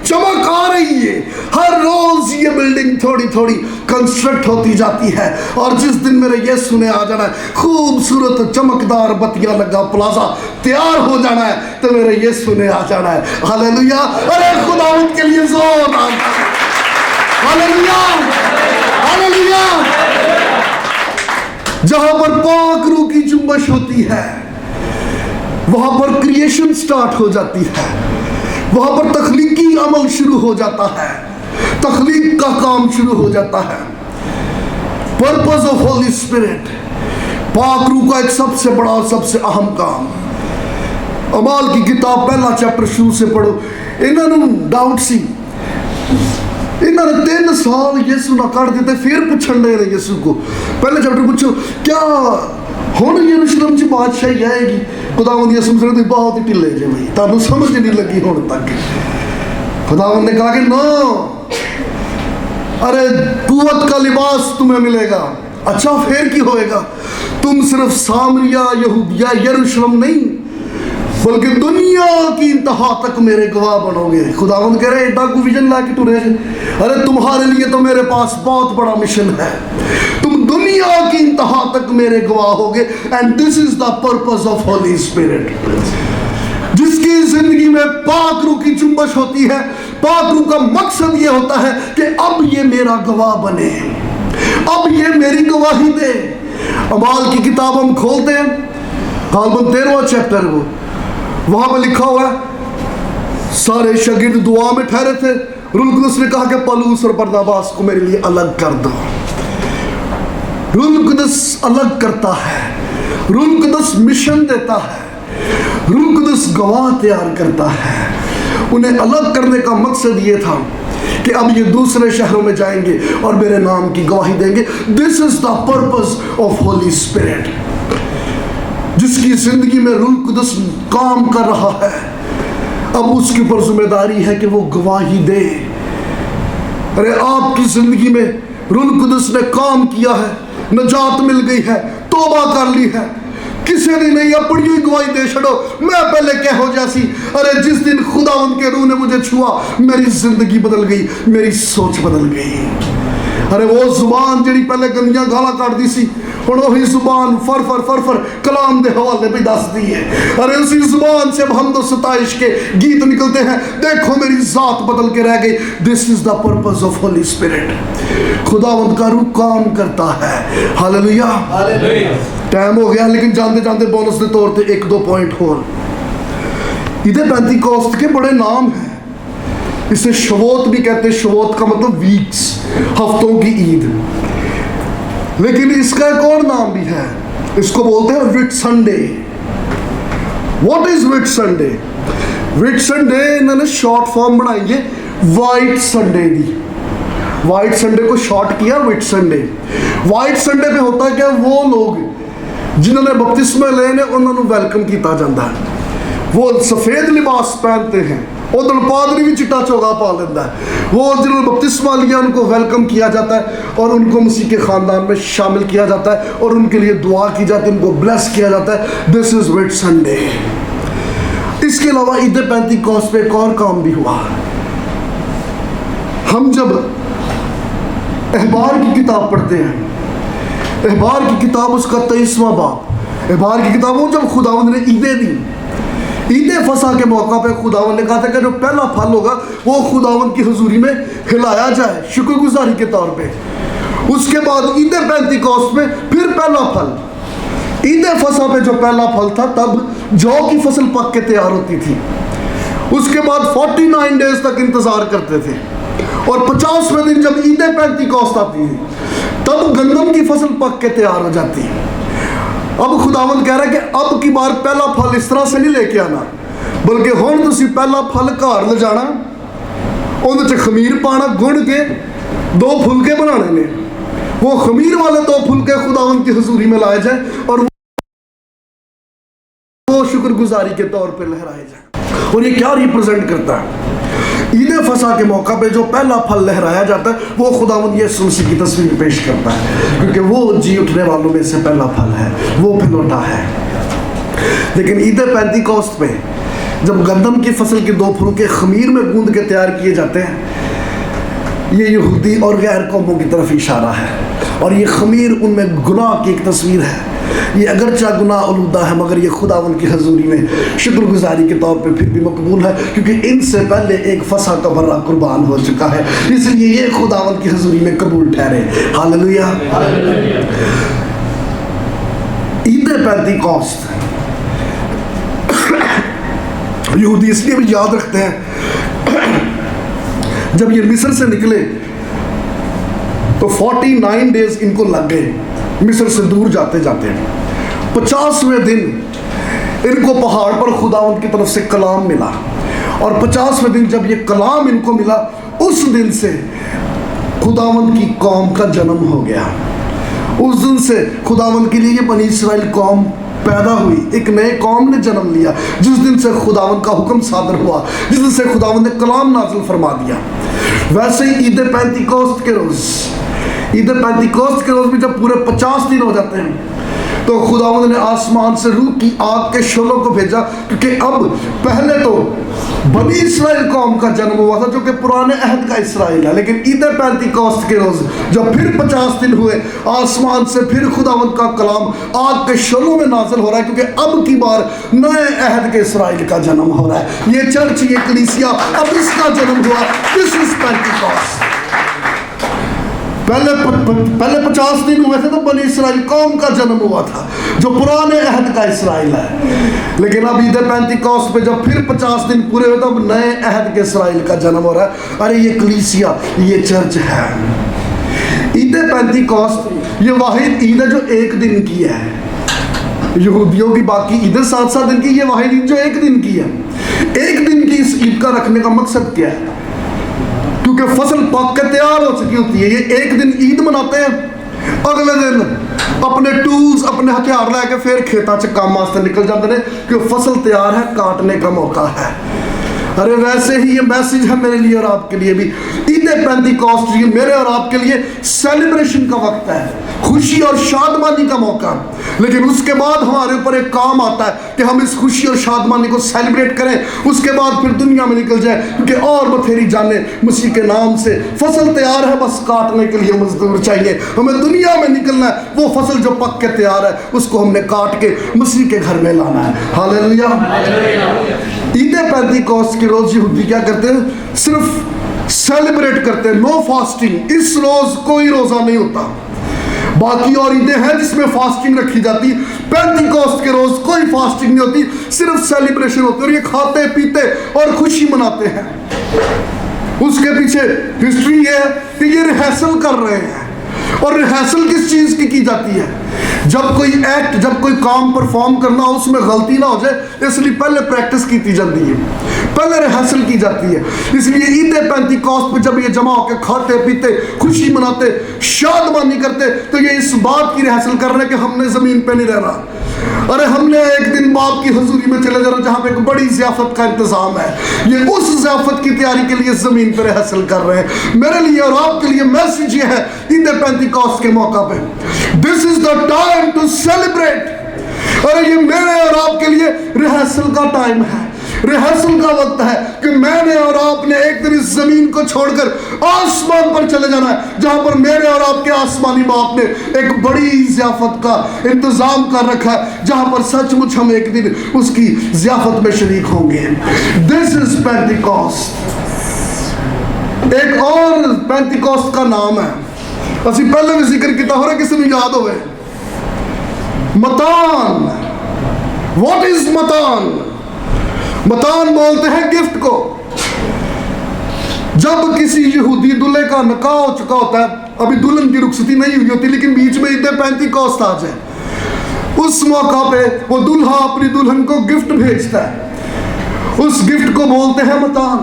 चमक आ रही है। हर रोज ये बिल्डिंग थोड़ी थोड़ी कंस्ट्रक्ट होती जाती है, और जिस दिन मेरे यीशु ने आ जाना है, खूबसूरत चमकदार बत्तियां लगा प्लाजा तैयार हो जाना है, तो मेरे यीशु ने आ जाना है। हालेलुया। अरे खुदावंद के लिए जोरदार हालेलुया। हालेलुया। जहां पर पाक रूह की जुम्बश होती है वहां पर क्रिएशन स्टार्ट हो जाती है, वहां पर तख्लीकी अमल शुरू हो जाता है, तख्लीक का काम शुरू हो जाता है। पर्पस ऑफ होली स्पिरिट, पाक रूह का एक सबसे बड़ा और सबसे अहम काम। अमाल की किताब पहला चैप्टर शुरू से पढ़ो। इन्होंने डाउट सी, इन्होंने 3 साल यीशु ना काट देते, फिर पूछन डे ने यीशु को। पहले चैप्टर पूछो क्या हुण यरूशलेम च बादशाही आएगी? खुदावंद यीशु मसीह ने बहुत ही ढिले जे भाई, तुहानू समझ नहीं लगी हुण तक। खुदावंद ने कहा कि नो, अरे कुव्वत का लिबास तुम्हें मिलेगा। अच्छा फिर की होएगा? तुम सिर्फ सामरिया यहूदिया यरूशलेम नहीं बल्कि दुनिया की इंतहा तक मेरे गवाह बनोगे। खुदावंद कह रहे एडा को विजन ला के टुरे। अरे तुम्हारे लिए तो मेरे पास बहुत बड़ा मिशन है, तुम दुनिया की इंतहा तक मेरे गवाह होगे। And this is the purpose of holy spirit. जिसकी जिंदगी में पाक रूह की जुम्बश होती है, पाक रूह का मकसद ये होता है कि अब ये मेरा गवाह बने, अब ये मेरी गवाही दे। अमाल की किताब हम खोलते हैं, गालबन 13वां चैप्टर, वहां पर लिखा हुआ है सारे शागिर्द दुआ में ठहरे थे। रूह कुदस ने कहा कि पौलुस और बरनबास को मेरे लिए अलग कर दो। रूह कुदस अलग करता है, रूह कुदस मिशन देता है, रूह कुदस गवाह तैयार करता है। उन्हें अलग करने का मकसद ये था कि अब ये दूसरे शहरों में जाएंगे और मेरे नाम की गवाही देंगे। This is the purpose of holy spirit. जिसकी जिंदगी में रूह कुदस काम कर रहा है, अब उसके ऊपर जिम्मेदारी है कि वो गवाही दे। अरे आपकी जिंदगी में रूह कुदस ने काम किया है, नजात मिल गई है, तौबा कर ली है, किसी ने नहीं अपनी हुई गवाही दे छड़ो। मैं पहले क्या हो जासी। अरे जिस दिन खुदावंद के रूह ने मुझे छुआ, मेरी जिंदगी बदल गई, मेरी सोच बदल गई। अरे वो जुबान जी पहले गंदियां गाला काटती सी, हुण वही जुबान फर फर फर फर कलाम के हवाले पे दसदी है। अरे उसी जुबान से हमदो सताइश के गीत निकलते हैं। देखो मेरी जात बदल के रह गई। This is the purpose of holy spirit. खुदावंद का रूह काम करता है। हालेलुया। टाइम हो गया, लेकिन जानते जानते बोनस के तौर पर 1-2 पॉइंट होर। इधर पेंटिकोस्ट के बड़े नाम हैं। इसे शवोत भी कहते हैं। शवोत का मतलब वीक्स, हफ्तों की ईद। लेकिन इसका एक और नाम भी है, इसको बोलते हैं whit Sunday. What is wit Sunday? Whit Sunday इन्होंने शॉर्ट फॉर्म बनाई है वाइट संडे दी। वाइट संडे को शॉर्ट किया विट संडे। वाइट संडे पे होता है क्या, वो लोग जिन्होंने बपतिस्मा ले ने उन्होंने वेलकम किया जाता है। वो सफेद लिबास पहनते हैं, उधर पादरी भी चिट्टा चोगा पा लेता है। वो जिन्होंने बपतिस्मा लिया उनको वेलकम किया जाता है और उनको मसीह के खानदान में शामिल किया जाता है और उनके लिए दुआ की जाती है, उनको ब्लेस किया जाता है। This is wit Sunday. इसके अलावा ईद पेंतिकोस्त पे एक और काम भी हुआ। हम जब अहबार की किताब पढ़ते हैं, अहबार की किताब उसका 23वां बाब, अहबार की किताब वो जब खुदावंद ने ईदें दी, ईद फसा के मौका पे खुदावंद ने कहा था कि जो पहला फल होगा वो खुदावंद की हुजूरी में हिलाया जाए शुक्रगुजारी के तौर पे। उसके बाद ईद पेंतिकोस्त में फिर पहला फल, ईद फसा पे जो पहला फल था तब जौ की फसल पक के तैयार होती थी। उसके बाद 49 डेज तक इंतजार करते थे और 50वें दिन जब ईद पेंतिकोस्त आती थी तब गंदम की फसल पक के तैयार हो जाती। अब खुदावंद कह रहा है कि अब की बार पहला फल इस तरह से नहीं लेके आना, बल्कि हुण तुसीं पहला फल घर ले जाना, उहदे च खमीर पाना, गुड़ के 2 फुलके बनाने ने, वो खमीर वाले 2 फुलके खुदावंद की हुजूरी में लाए जाए और वो शुक्रगुजारी के तौर पे लहराए जाए। और ये क्या रिप्रेजेंट करता है? ईद फसा के मौका पे जो पहला फल लहराया जाता है वो खुदावंद यीशु मसीह की तस्वीर पेश करता है, क्योंकि वो जी उठने वालों में से पहला फल है, वो फिलौटा है। लेकिन ईद पेंतिकोस्त पे जब गंदम की फसल के 2 फुलके खमीर में गूंद के तैयार किए जाते हैं, ये यहूदी और गैर कौमों की तरफ इशारा है। और ये खमीर उनमें गुनाह की एक तस्वीर है। ये अगरचा गुनाह आलूदा है मगर ये खुदावंद की हजूरी में शुक्रगुजारी के तौर पे फिर भी मकबूल है, क्योंकि इनसे पहले एक फसा का बर्रा कुर्बान हो चुका है, इसलिए ये खुदावंद की हजूरी में कबूल ठहरे। हालेलुया। ईद पेंतिकोस्त यहूदी इसलिए भी याद रखते हैं, जब ये मिस्र से निकले तो 49 डेज इनको लग गए मिस्र से दूर जाते जाते। 50वें दिन इनको पहाड़ पर खुदावंद की तरफ से कलाम मिला, और 50वें दिन जब ये कलाम इनको मिला उस दिन से खुदावंद की कौम का जन्म हो गया। उस दिन से खुदावंद के लिए ये बनी इस्राएल कौम पैदा हुई, एक नए कौम ने जन्म लिया। जिस दिन से खुदावंद का हुक्म सादर हुआ, जिस दिन से खुदावंद ने कलाम नाज़िल फरमा दिया, वैसे ही ईद पेंतिकोस्त के रोज भी जब पूरे 50 दिन हो जाते हैं तो खुदावंद ने आसमान से रूह की आग के शोलों को भेजा, क्योंकि अब पहले तो बनी इस्राएल कौम का जन्म हुआ था जो कि पुराने अहद का इस्राएल है, लेकिन ईद पेंतिकोस्त के रोज जब फिर 50 दिन हुए, आसमान से फिर खुदावंद का कलाम आग के शोलों में नाज़िल हो रहा है, क्योंकि अब की बार नए अहद के इस्राएल का जन्म हो रहा है। ये चर्च, ये कलीसिया, अब इसका जन्म हुआ। This is Pentecost. पहले 50 दिन हुए थे तो बनी इस्राएल कौम का जन्म हुआ था जो पुराने अहद का इस्राएल है, लेकिन अब ईद पेंतिकोस्त पे जब फिर 50 दिन पूरे हुए तो अब नए अहद के इस्राएल का जन्म हो रहा है। अरे ये कलीसिया, ये चर्च है। ईद पेंतिकोस्त ये वाहिद ईद है जो एक दिन की है। यहूदियों की बाकी ईद 7-7 दिन की, ये वाहिद ईद जो एक दिन की है। एक दिन की इस ईद का रखने का मकसद क्या है? क्योंकि फसल पक के तैयार हो चुकी होती है। ये एक दिन ईद मनाते हैं, अगले दिन अपने टूल्स, अपने हथियार लेके फिर खेतों से काम वास्ते निकल जाते हैं कि फसल तैयार है, काटने का मौका है। अरे वैसे ही ये मैसेज है मेरे लिए और आपके लिए भी। ईद पेंतिकोस्त ये मेरे और आपके लिए सेलिब्रेशन का वक्त है, खुशी और शादमानी का मौका। लेकिन उसके बाद हमारे ऊपर एक काम आता है कि हम इस खुशी और शादमानी को सेलिब्रेट करें। उसके बाद फिर दुनिया में निकल जाए, क्योंकि और बथेरी जाने मसीह के नाम से फसल तैयार है, बस काटने के लिए मजदूर चाहिए। हमें दुनिया में निकलना है, वो फसल जो पक के तैयार है उसको हमने काट के मसीह के घर में लाना है। हालेलुया। ईद पेंतिकोस्त के रोज यहूदी क्या करते हैं? सिर्फ सेलिब्रेट करते हैं, नो फास्टिंग। इस रोज कोई रोजा नहीं होता। बाकी और ईदें हैं जिसमें फास्टिंग रखी जाती, पेंतिकोस्त के रोज कोई फास्टिंग नहीं होती, सिर्फ सेलिब्रेशन होती है। और ये खाते पीते और खुशी मनाते हैं। उसके पीछे हिस्ट्री ये है कि ये रिहर्सल कर रहे हैं। और रिहर्सल किस चीज की जाती है? जब कोई एक्ट, जब कोई काम परफॉर्म करना हो उसमें गलती ना हो जाए, इसलिए पहले प्रैक्टिस की जाती है, पहले रिहर्सल की जाती है। इसलिए ईद पेंतिकोस्त पे जब ये जमा होकर खाते पीते खुशी मनाते शादमानी करते तो ये इस बात की रिहर्सल कर रहे हैं कि हमने जमीन पे नहीं रहना। अरे हमने एक दिन बाप की हुजूरी में चले जाना जहाँ पे एक बड़ी ज़ियाफत का इंतजाम है। ये उस ज़ियाफत की तैयारी के लिए जमीन पर हासिल कर रहे हैं। मेरे लिए और आपके लिए मैसेज ये है ईद पेंतिकोस्त के मौका पे, this is the time to celebrate. अरे ये मेरे और आपके लिए रिहर्सल का टाइम है, रिहर्सल का वक्त है कि मैंने और आपने एक दिन इस जमीन को छोड़कर आसमान पर चले जाना है, जहां पर मेरे और आपके आसमानी बाप ने एक बड़ी ज़ियाफत का इंतजाम कर रखा है, जहां पर सचमुच हम एक दिन उसकी ज़ियाफत में शरीक होंगे। This is Pentecost. एक और पेंटिकॉस्ट का नाम है, असी पहले भी जिक्र किया हो रहा, किसी में याद होवे, मतान। व्हाट इज मतान? मतान बोलते हैं गिफ्ट को। जब किसी यहूदी दूल्हे का निकाह हो चुका होता है, अभी दुल्हन की रुखसती नहीं हुई होती, लेकिन बीच में ईद पेंटिकॉस्ट आ जाए, उस मौका पे वो दूल्हा अपनी दुल्हन को गिफ्ट भेजता है। उस गिफ्ट को बोलते हैं मतान।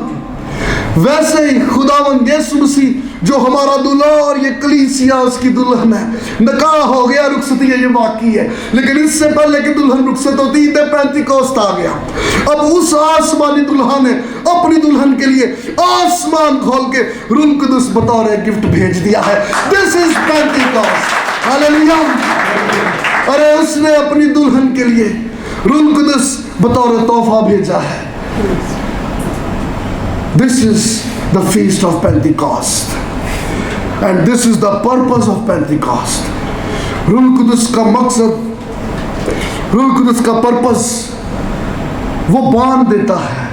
वैसे ही खुदावंद यीशु मसीह जो हमारा दूल्हा और ये कलीसिया उसकी दुल्हन है, निकाह हो गया, रुखसती है, ये बाकी है, लेकिन इससे पहले कि दुल्हन रुखसत होती ईद पेंटिकॉस्ट आ गया। अब उस आसमानी दुल्हा ने अपनी दुल्हन के लिए आसमान खोल के रूह कुदस बतौर गिफ्ट भेज दिया है। This is Pentecost. हालेलुया। अरे उसने अपनी दुल्हन के लिए रूह कुदस बतौर तोहफा भेजा है। This is the feast of Pentecost, and this is the purpose of Pentecost. रूह कुदस का मकसद, रूह कुदस का पर्पस, वो बांध देता है,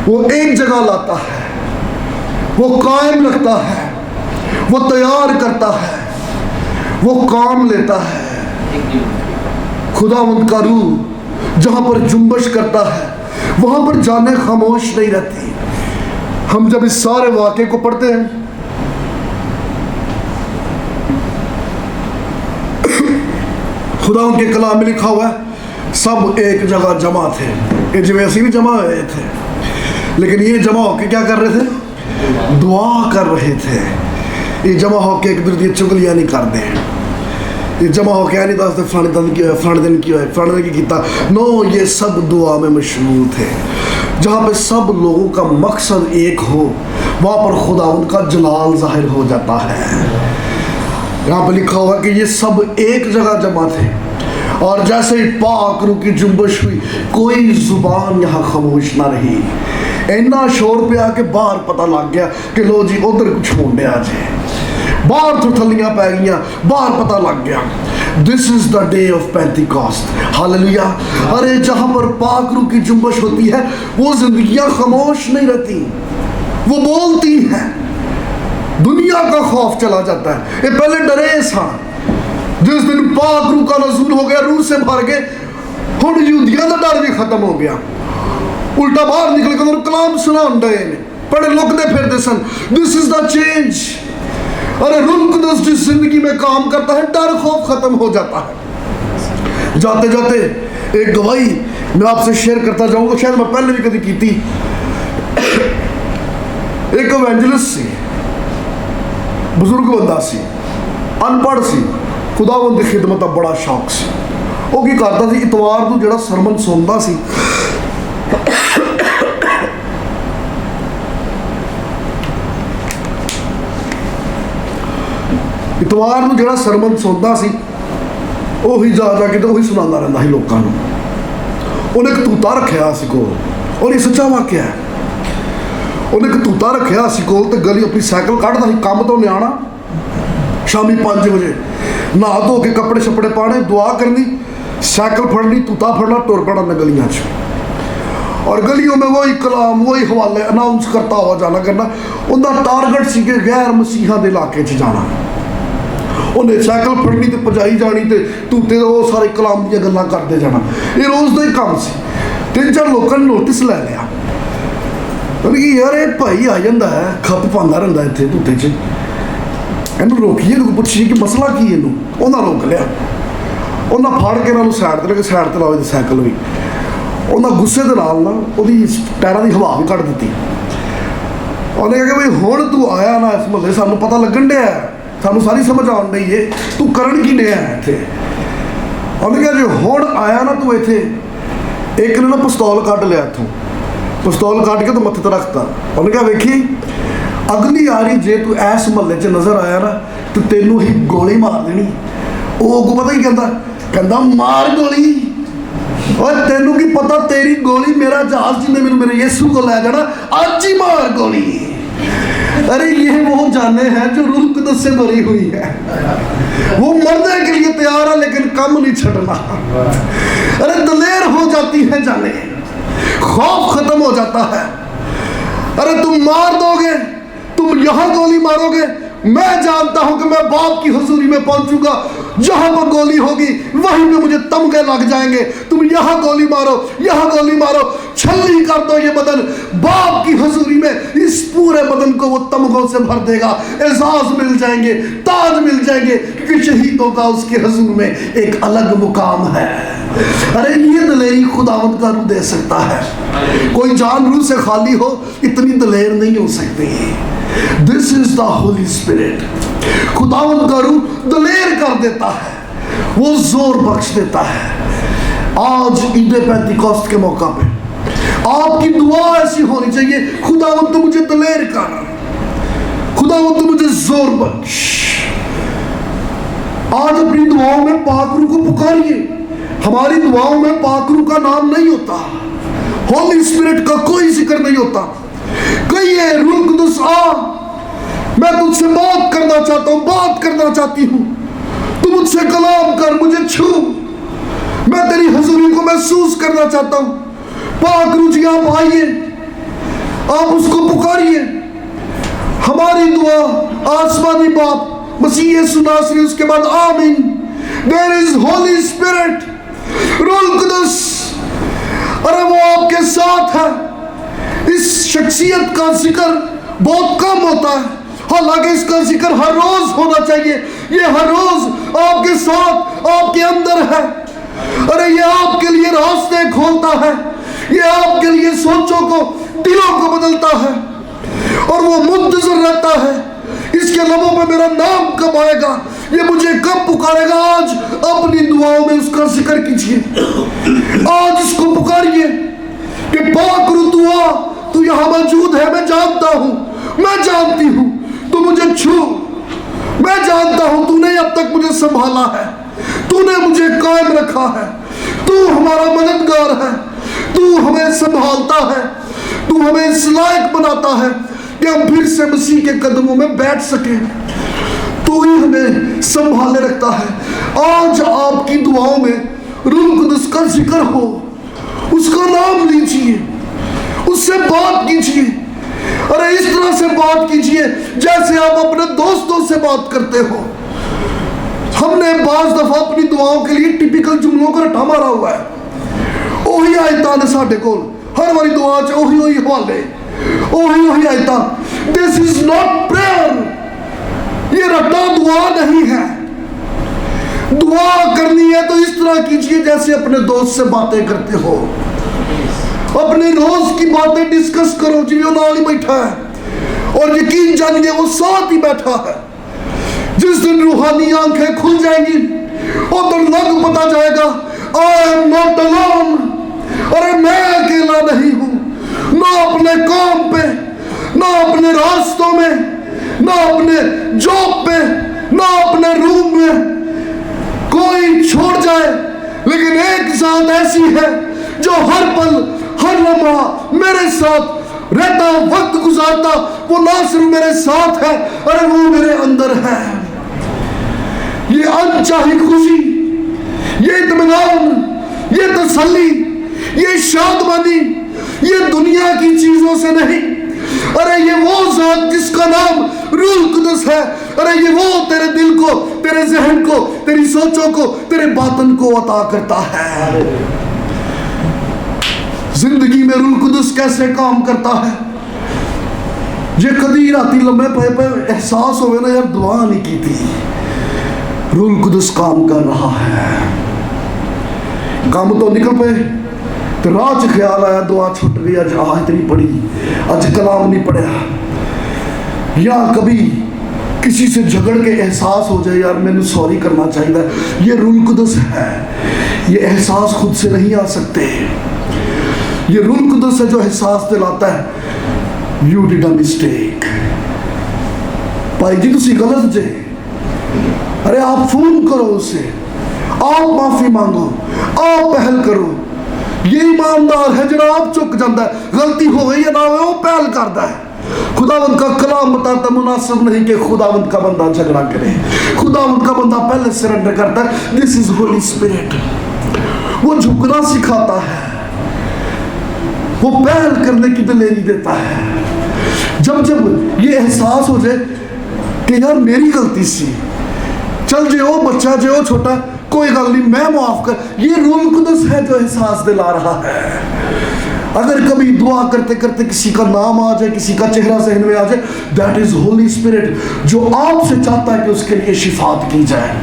वो एक जगह लाता है, वो कायम रखता है, वो तैयार करता है, वो काम लेता है। खुदावंद का रूह जहां पर जुम्बश करता है, वहां पर जाने खामोश नहीं रहती। हम जब इस सारे वाक़े को पढ़ते हैं, खुदा के कलाम में लिखा हुआ है सब एक जगह जमा थे। ये जिਵੇਂ ਅਸੀਂ भी जमा हुए थे, लेकिन ये जमा होके क्या कर रहे थे? दुआ कर रहे थे। ये जमा होके एक दूसरे की चुगलियां नहीं करते हैं। ये जमा होके नहीं दसते फलाने दिन की फलाने दिन की फलाने दिन की किया। नो, ये सब दुआ में मशगूल थे। जहाँ पे सब लोगों का मकसद एक हो, वहाँ पर खुदावंद का जलाल जाहिर हो जाता है। यहाँ पे लिखा हुआ कि ये सब एक जगह जमा थे, और जैसे ही पाक रूह की जुम्बश हुई, कोई जुबान यहाँ खामोश ना रही। इन्ना शोर पे आके बाहर पता लग गया कि लो जी उधर कुछ होने आ जाए। बाहर तो थलियां पै गई, बाहर पता लग गया। This is the day of Pentecost. Hallelujah. अरे जहां पर पाक रूह की जुम्बश होती है, वो जिंदगियां खामोश नहीं रहती, वो बोलती हैं। दुनिया का खौफ चला जाता है। ये पहले डरे सा, जिस दिन पाक रूह का नज़ूल हो गया, रूह से भर गए, हुण यहूदियों का डर भी खत्म हो गया। उल्टा बाहर निकल के उन्होंने कलाम सुनाउण डे ने, बड़े लुकते फिरते सन। This is the change. अरे रूह कुदस जिस जिंदगी में काम करता है, डर खौफ खत्म हो जाता है। जाते जाते एक गवाही मैं आपसे शेयर करता जाऊंगा, शायद मैं पहले भी कभी की थी। एक एवेंजलिस्ट सी, बुजुर्ग बंदा सी, अनपढ़ सी, खुदावंद दी खिदमत का बड़ा शौक सी। वो की करता सी, इतवार को जिहड़ा सरमन सुनता सी, इतवार को जिहड़ा सरमन सुनता सी, ਉਹੀ जा जा के तो ਉਹੀ सुनाता रहता है लोगों को। उन्हें एक तूता रखा सी कोल, और ये सच्चा वाक्य है। उन्हें एक तूता रखा सी कोल, तो गली अपनी साइकिल कढ़दा सी, काम तो न्याणा, शामी 5 बजे नहा धो के कपड़े शपड़े पाने, दुआ करनी, साइकिल फड़नी, तूता फड़ना, टुर पड़ना गलियां च, और गलियों में वही कलाम, वही हवाले अनाउंस करता हुआ जाना करना। उनका टारगेट सी कि गैर मसीहा के इलाके च जाना। उन्हें साइकिल फड़नी तो भजाई जानी, तो तूते वो सारे कलाम दी गल्लां करते जाना। ये रोज़ का ही काम सी। 3-4 लोगों ने नोटिस लै लिया कि यार ये भाई आ जाता है, खप पाँदा रहता इतने तूते च, इनू रोकीए, पूछिए कि मसला की इनू। उन्हें रोक लिया, उन्हें फड़ के इन्होंने साइड ते साइड ते लाओ साइकिल भी। उन्हें गुस्से के नाल ना उहदी टायरां दी हवा भी कढ़ दी। उन्हें कहा भाई हुण तू आया ना इस महल्ले, सानू पता लगन दिया, सानू सारी समझ आउण डई है, तू करन की दिया इत्थे। उन्हें कहा जो हुण आया ना तू इत्थे, एक ने ना पिस्तौल कढ़ लिया इत्थों, पिस्तौल कढ़ के तो मत्थे ते रखता। उन्हें कहा वेखी अगली वारी जे तू इस महल्ले च नज़र आया ना, तो तेनू ही गोली मार देनी। वो अगों पता ही कहता, कहता मार गोली। और तेनू की पता, तेरी गोली मेरा जहाज जिन्हें मैंने मेरे यीशु को ले जाना, आज ही मार गोली। अरे ये वो जाने हैं जो रूह कुदस से भरी हुई है, वो मरने के लिए तैयार है लेकिन कम नहीं छड़ना। अरे दलेर हो जाती है जाने, खौफ खत्म हो जाता है। अरे तुम मार दोगे, तुम यहां गोली मारोगे, मैं जानता हूं कि मैं बाप की हुजूरी में पहुंचूंगा, जहां पर गोली होगी वहीं पे मुझे तमगे लग जाएंगे। तुम यहां गोली मारो, यहां गोली मारो, छल्ली कर दो ये बदन, बाप की हुजूरी में इस पूरे बदन को वो तमगों से भर देगा। एजाज मिल जाएंगे, ताज मिल जाएंगे, क्योंकि शहीदों का उसके हुजूर में एक अलग मुकाम है। अरे ये दलेरी खुदावंद का रूह दे सकता है। कोई जान रूह से खाली हो इतनी दलेर नहीं हो सकती। This is the Holi spirit. खुदावंद का रूह दलेर कर देता है, वो जोर बख्श देता है। आज ईद पेंतिकोस्त के मौका पे आपकी दुआ ऐसी होनी चाहिए, खुदावंद तो मुझे दलेर कर, खुदावंद तो मुझे जोर बख्श। आज अपनी दुआओं में पाक रूह को पुकारिए। हमारी दुआओं में पाक रूह का नाम नहीं होता, होली स्पिरिट का कोई जिक्र नहीं होता। कहिए रूह कुदस आ, मैं तुझसे बात करना चाहता हूं, बात करना चाहती हूं, तू मुझसे कलाम कर, मुझे छू, मैं तेरी हुजूरी को महसूस करना चाहता हूं। पाक रूह जी आप आइए, आप उसको पुकारिए। हमारी दुआ आसमानी बाप मसीह यीशु नासरी, उसके बाद आमीन। देयर इज होली स्पिरिट, रूह कुदस, अरे वो आपके साथ है। इस शख्सियत का जिक्र बहुत कम होता है, हालांकि इसका जिक्र हर रोज होना चाहिए। ये हर रोज आपके साथ, आपके अंदर है। अरे ये आपके लिए रास्ते खोलता है, ये आपके लिए सोचों को, दिलों को बदलता है, और वो मुंतजर रहता है इसके लबों पे मेरा नाम कब आएगा, ये मुझे कब पुकारेगा। आज अपनी दुआओं में उसका जिक्र कीजिए, आज इसको पुकारिए कि पाक रूह दुआ तू यहां मौजूद है। मैं जानता हूं, मैं जानती हूं, तू मुझे छू। मैं जानता हूं तूने अब तक मुझे संभाला है, तूने मुझे कायम रखा है, तू हमारा मददगार है, तू हमें संभालता है, तू हमें इस लायक बनाता है कि हम फिर से मसीह के कदमों में बैठ सके। तू ही हमें संभाले रखता है। आज आपकी दुआओं में रूह कुदस का जिक्र हो, उसका नाम लीजिए, उससे बात कीजिए। अरे इस तरह से बात कीजिए जैसे आप अपने दोस्तों से बात करते हो। हमने बाज दफा अपनी दुआओं के लिए टिपिकल जुमलों को रटा मारा हुआ है। ओही आयतां ने साडे कोल हर वारी दुआ च ओही ओही हवाले, ओही ओही आयतां। दिस इज नॉट प्रेयर, ये रटा दुआ नहीं है। दुआ करनी है तो इस तरह कीजिए जैसे अपने दोस्त से बातें करते हो। अपने रोज की बातें डिस्कस करो, जी वो नाल ही बैठा है और यकीन जानिए वो साथ ही बैठा है। जिस दिन रूहानी आंखें खुल जाएंगी उधर लग पता जाएगा आई एम नॉट अलोन। अरे मैं अकेला नहीं हूं, ना अपने काम पे, ना अपने रास्तों में, ना अपने जॉब पे, ना अपने रूम में कोई छोड़ जाए, लेकिन एक जात ऐसी है जो हर पल हर लम्हा मेरे साथ रहता, वक्त गुजारता। वो ना सिर्फ मेरे साथ है, अरे वो मेरे अंदर है। ये अनचाही खुशी, ये इत्मीनान, ये तसल्ली, ये शादमानी, ये दुनिया की चीजों से नहीं। अरे ये वो जात जिसका नाम रूह कुदस है। अरे ये वो तेरे दिल को, तेरे जहन को, तेरी सोचों को, तेरे बातन को अता करता है। जिंदगी में रूह कुदस कैसे काम करता है, ये कदी राती लम्बे पे पे एहसास होवे ना यार दुआ नहीं की थी। रूह कुदस काम कर रहा है। काम तो निकल पे तो राह च ख्याल आया दुआ छुट गई, अज आज नहीं पढ़ी, अज कलाम नहीं पढ़िया। या कभी किसी से झगड़ के एहसास हो जाए यार मैंने सॉरी करना चाहिए, ये रूह कुदस है। ये एहसास खुद से नहीं आ सकते, ये रूह कुदस है जो एहसास दिलाता है यू डिड अ मिस्टेक, भाई जी तुसी गलत जे। अरे आप फोन करो उससे, आप माफी मांगो, आप पहल करो। ये ईमानदार है जरा आप चुक जाता है, गलती हो गई है ना वो पहल करता है। खुदावंद का कलाम बताता मुनासिब नहीं कि खुदावंद का बंदा झगड़ा करे, खुदावंद का बंदा पहले सरेंडर करता है। This is Holi spirit. वो झुकना सिखाता है, वो पहल करने की दिलेरी देता है। जब जब ये एहसास हो जाए कि यार मेरी गलती सी, चल जो बच्चा जो छोटा, कोई गल नहीं, मैं माफ कर, ये रूह कुदस है जो एहसास दिला रहा है। अगर कभी दुआ करते करते किसी का नाम आ जाए, किसी का चेहरा जहन में आ जाए, दैट इज होली स्पिरिट जो आपसे चाहता है कि उसके लिए शिफात की जाए,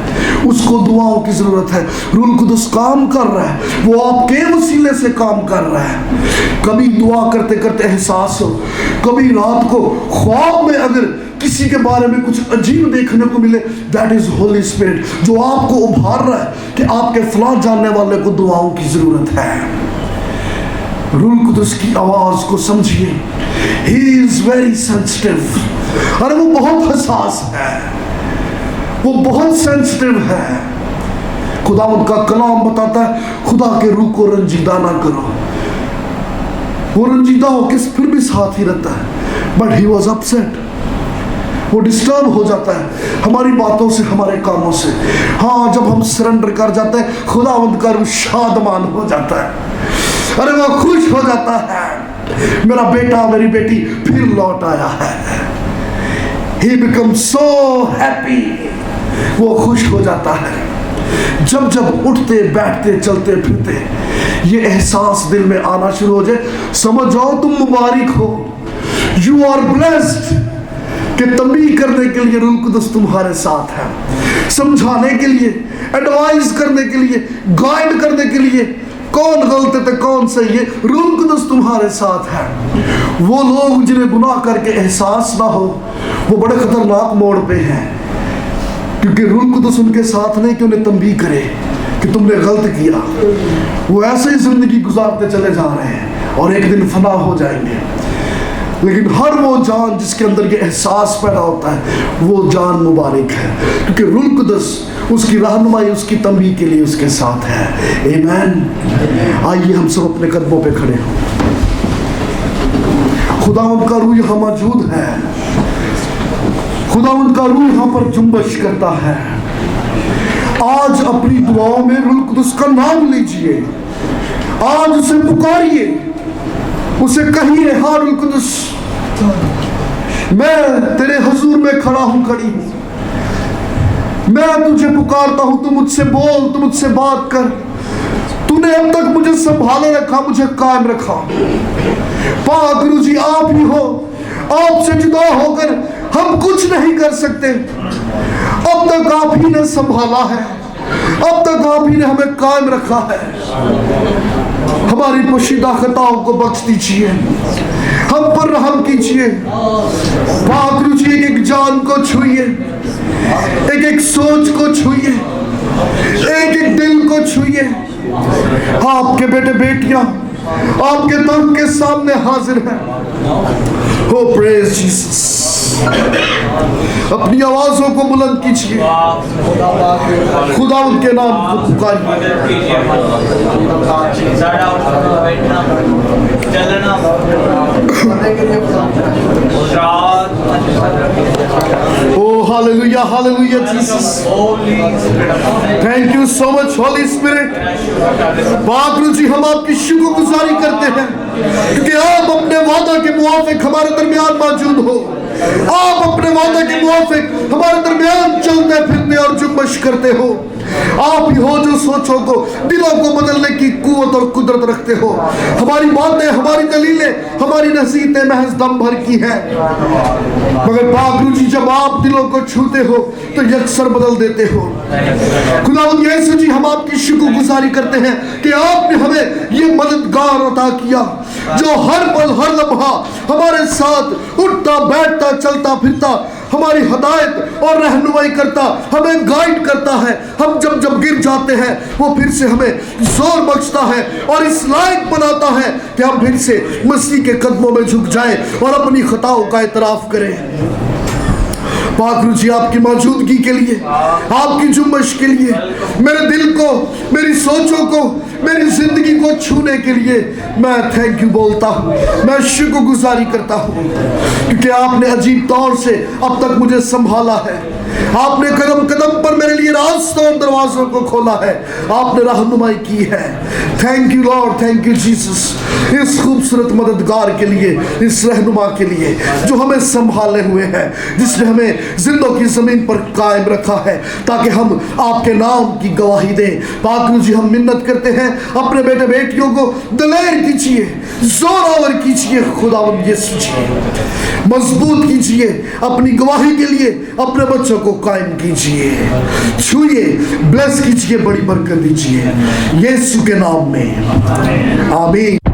उसको दुआओं की जरूरत है। रूह कुदस काम कर रहा है, वो आपके वसीले से काम कर रहा है। कभी दुआ करते करते एहसास हो, कभी रात को ख्वाब में अगर किसी के बारे में कुछ अजीब देखने को मिले, दैट इज होली स्पिरिट जो आपको उभार रहा है कि आपके फलां जानने वाले को दुआओं की जरूरत है। रूह कुदस की आवाज को समझिए, ही इज वेरी सेंसिटिव। अरे वो बहुत हसास है, वो बहुत सेंसिटिव है। खुदा उनका कलाम बताता है खुदा के रूह को रंजीदा ना करो। वो रंजीदा हो किस फिर भी साथ ही रहता है, बट ही वॉज अपसेट। वो डिस्टर्ब हो जाता है हमारी बातों से, हमारे कामों से। हाँ, जब हम सरेंडर कर जाते हैं, खुदावंद का रूह शादमान हो जाता है। अरे वो खुश हो जाता है, मेरा बेटा मेरी बेटी फिर लौट आया है। He becomes so happy, वो खुश हो जाता है। जब जब उठते बैठते चलते फिरते ये एहसास दिल में आना शुरू हो जाए, समझ जाओ तुम मुबारक हो, यू आर ब्लेस्ड कि तंबीह करने के लिए रूह कुदस तुम्हारे साथ है, समझाने के लिए, एडवाइस करने के लिए, गाइड करने के लिए, कौन गलत है तो कौन सही है, रूह कुदस तुम्हारे साथ है। वो लोग जिन्हें गुनाह करके एहसास ना हो, वो बड़े खतरनाक मोड़ पे हैं, क्योंकि रूह कुदस उनके साथ नहीं कि उन्हें तंबीह करे कि तुमने गलत किया। वो ऐसे ही जिंदगी गुजारते चले जा रहे हैं और एक दिन फना हो जाएंगे। लेकिन हर वो जान जिसके अंदर ये एहसास पैदा होता है, वो जान मुबारक है, क्योंकि रूह कुदस उसकी रहनुमाई, उसकी तंबीह के लिए उसके साथ है। आमीन। आइए हम सब अपने कदमों पे खड़े हों। खुदावंद का रूह यहाँ मौजूद है, खुदावंद का रूह यहाँ पर जुम्बश करता है। आज अपनी दुआओं में रूह कुदस का नाम लीजिए, आज उसे पुकारिए, उसे कहिए, हाँ रूह कुदस मैं तेरे हुजूर में खड़ा हूं, खड़ी हूं, मैं तुझे पुकारता हूं, तू मुझसे बोल, तू मुझसे बात कर। तूने अब तक मुझे संभाले रखा, मुझे कायम रखा। पाक गुरु जी आप ही हो, आपसे जुदा होकर हम कुछ नहीं कर सकते। अब तक आप ही ने संभाला है, अब तक आप ही ने हमें कायम रखा है। हमारी पोशीदा खताओं को बख्श दीजिए, हम पर रहम कीजिए। पाक गुरु जी एक एक जान को छूइए, एक एक सोच को छूइए, एक एक दिल को छूइए। आपके बेटे बेटियां आपके नाम के सामने हाजिर हैं। हो प्रेज जीसस। अपनी आवाजों को बुलंद कीजिए, खुदा उनके नाम को पुकारिए। Oh, hallelujah, hallelujah, Jesus. Thank you so much, Holy Spirit. बाबरू जी, हम आपकी शुक्रगुजारी करते हैं क्योंकि आप अपने वादा के मुआफिक हमारे दरमियान मौजूद हो। आप अपने वादा के मुआफिक हमारे दरमियान चलते फिरते और जुम्बश करते हो। आप ही हो जो सोचों को, दिलों को बदलने की कुव्वत और कुदरत रखते हो। हमारी बातें, हमारी दलीलें, हमारी नसीहतें महज दम भर की हैं, मगर बाबरू जी जब आप दिलों को छूते हो तो यकसर बदल देते हो। खुदावंद यीशु जी, हम आपकी शुक्रगुजारी करते हैं कि आपने हमें ये मददगार अता किया जो हर पल हर लम्हा हमारे साथ उठता बैठता चलता फिरता हमारी हिदायत और रहनुमाई करता, हमें गाइड करता है। हम जब जब गिर जाते हैं वो फिर से हमें जोर बख्शता है और इस लायक बनाता है कि हम फिर से मसीह के कदमों में झुक जाएं और अपनी खताओं का इतराफ करें। पाक गुरु जी आपकी मौजूदगी के लिए, आपकी जुम्मश के लिए, मेरे दिल को, मेरी सोचों को, मेरी जिंदगी को छूने के लिए मैं थैंक यू बोलता हूँ, मैं शुक्रगुजारी करता हूँ, क्योंकि आपने अजीब तौर से अब तक मुझे संभाला है। आपने कदम कदम पर मेरे लिए रास्तों और दरवाजों को खोला है, आपने रहनुमाई की है। Thank you Lord, thank you Jesus, इस खूबसूरत मददगार के लिए, इस रहनुमा के लिए जो हमें संभाले हुए है, जिसने हमें जिंदों की जमीन पर कायम रखा है ताकि हम आपके नाम की गवाही दें। पाक जी हम मिन्नत करते हैं, अपने बेटे बेटियों को दलेर कीजिए, जोरावर कीजिए, खुदावंद यीशु जी मजबूत कीजिए, अपनी गवाही के लिए अपने बच्चों को कायम कीजिए, छुइए, ब्लेस कीजिए, बड़ी बरकत दीजिए यीशु के नाम में, आमीन।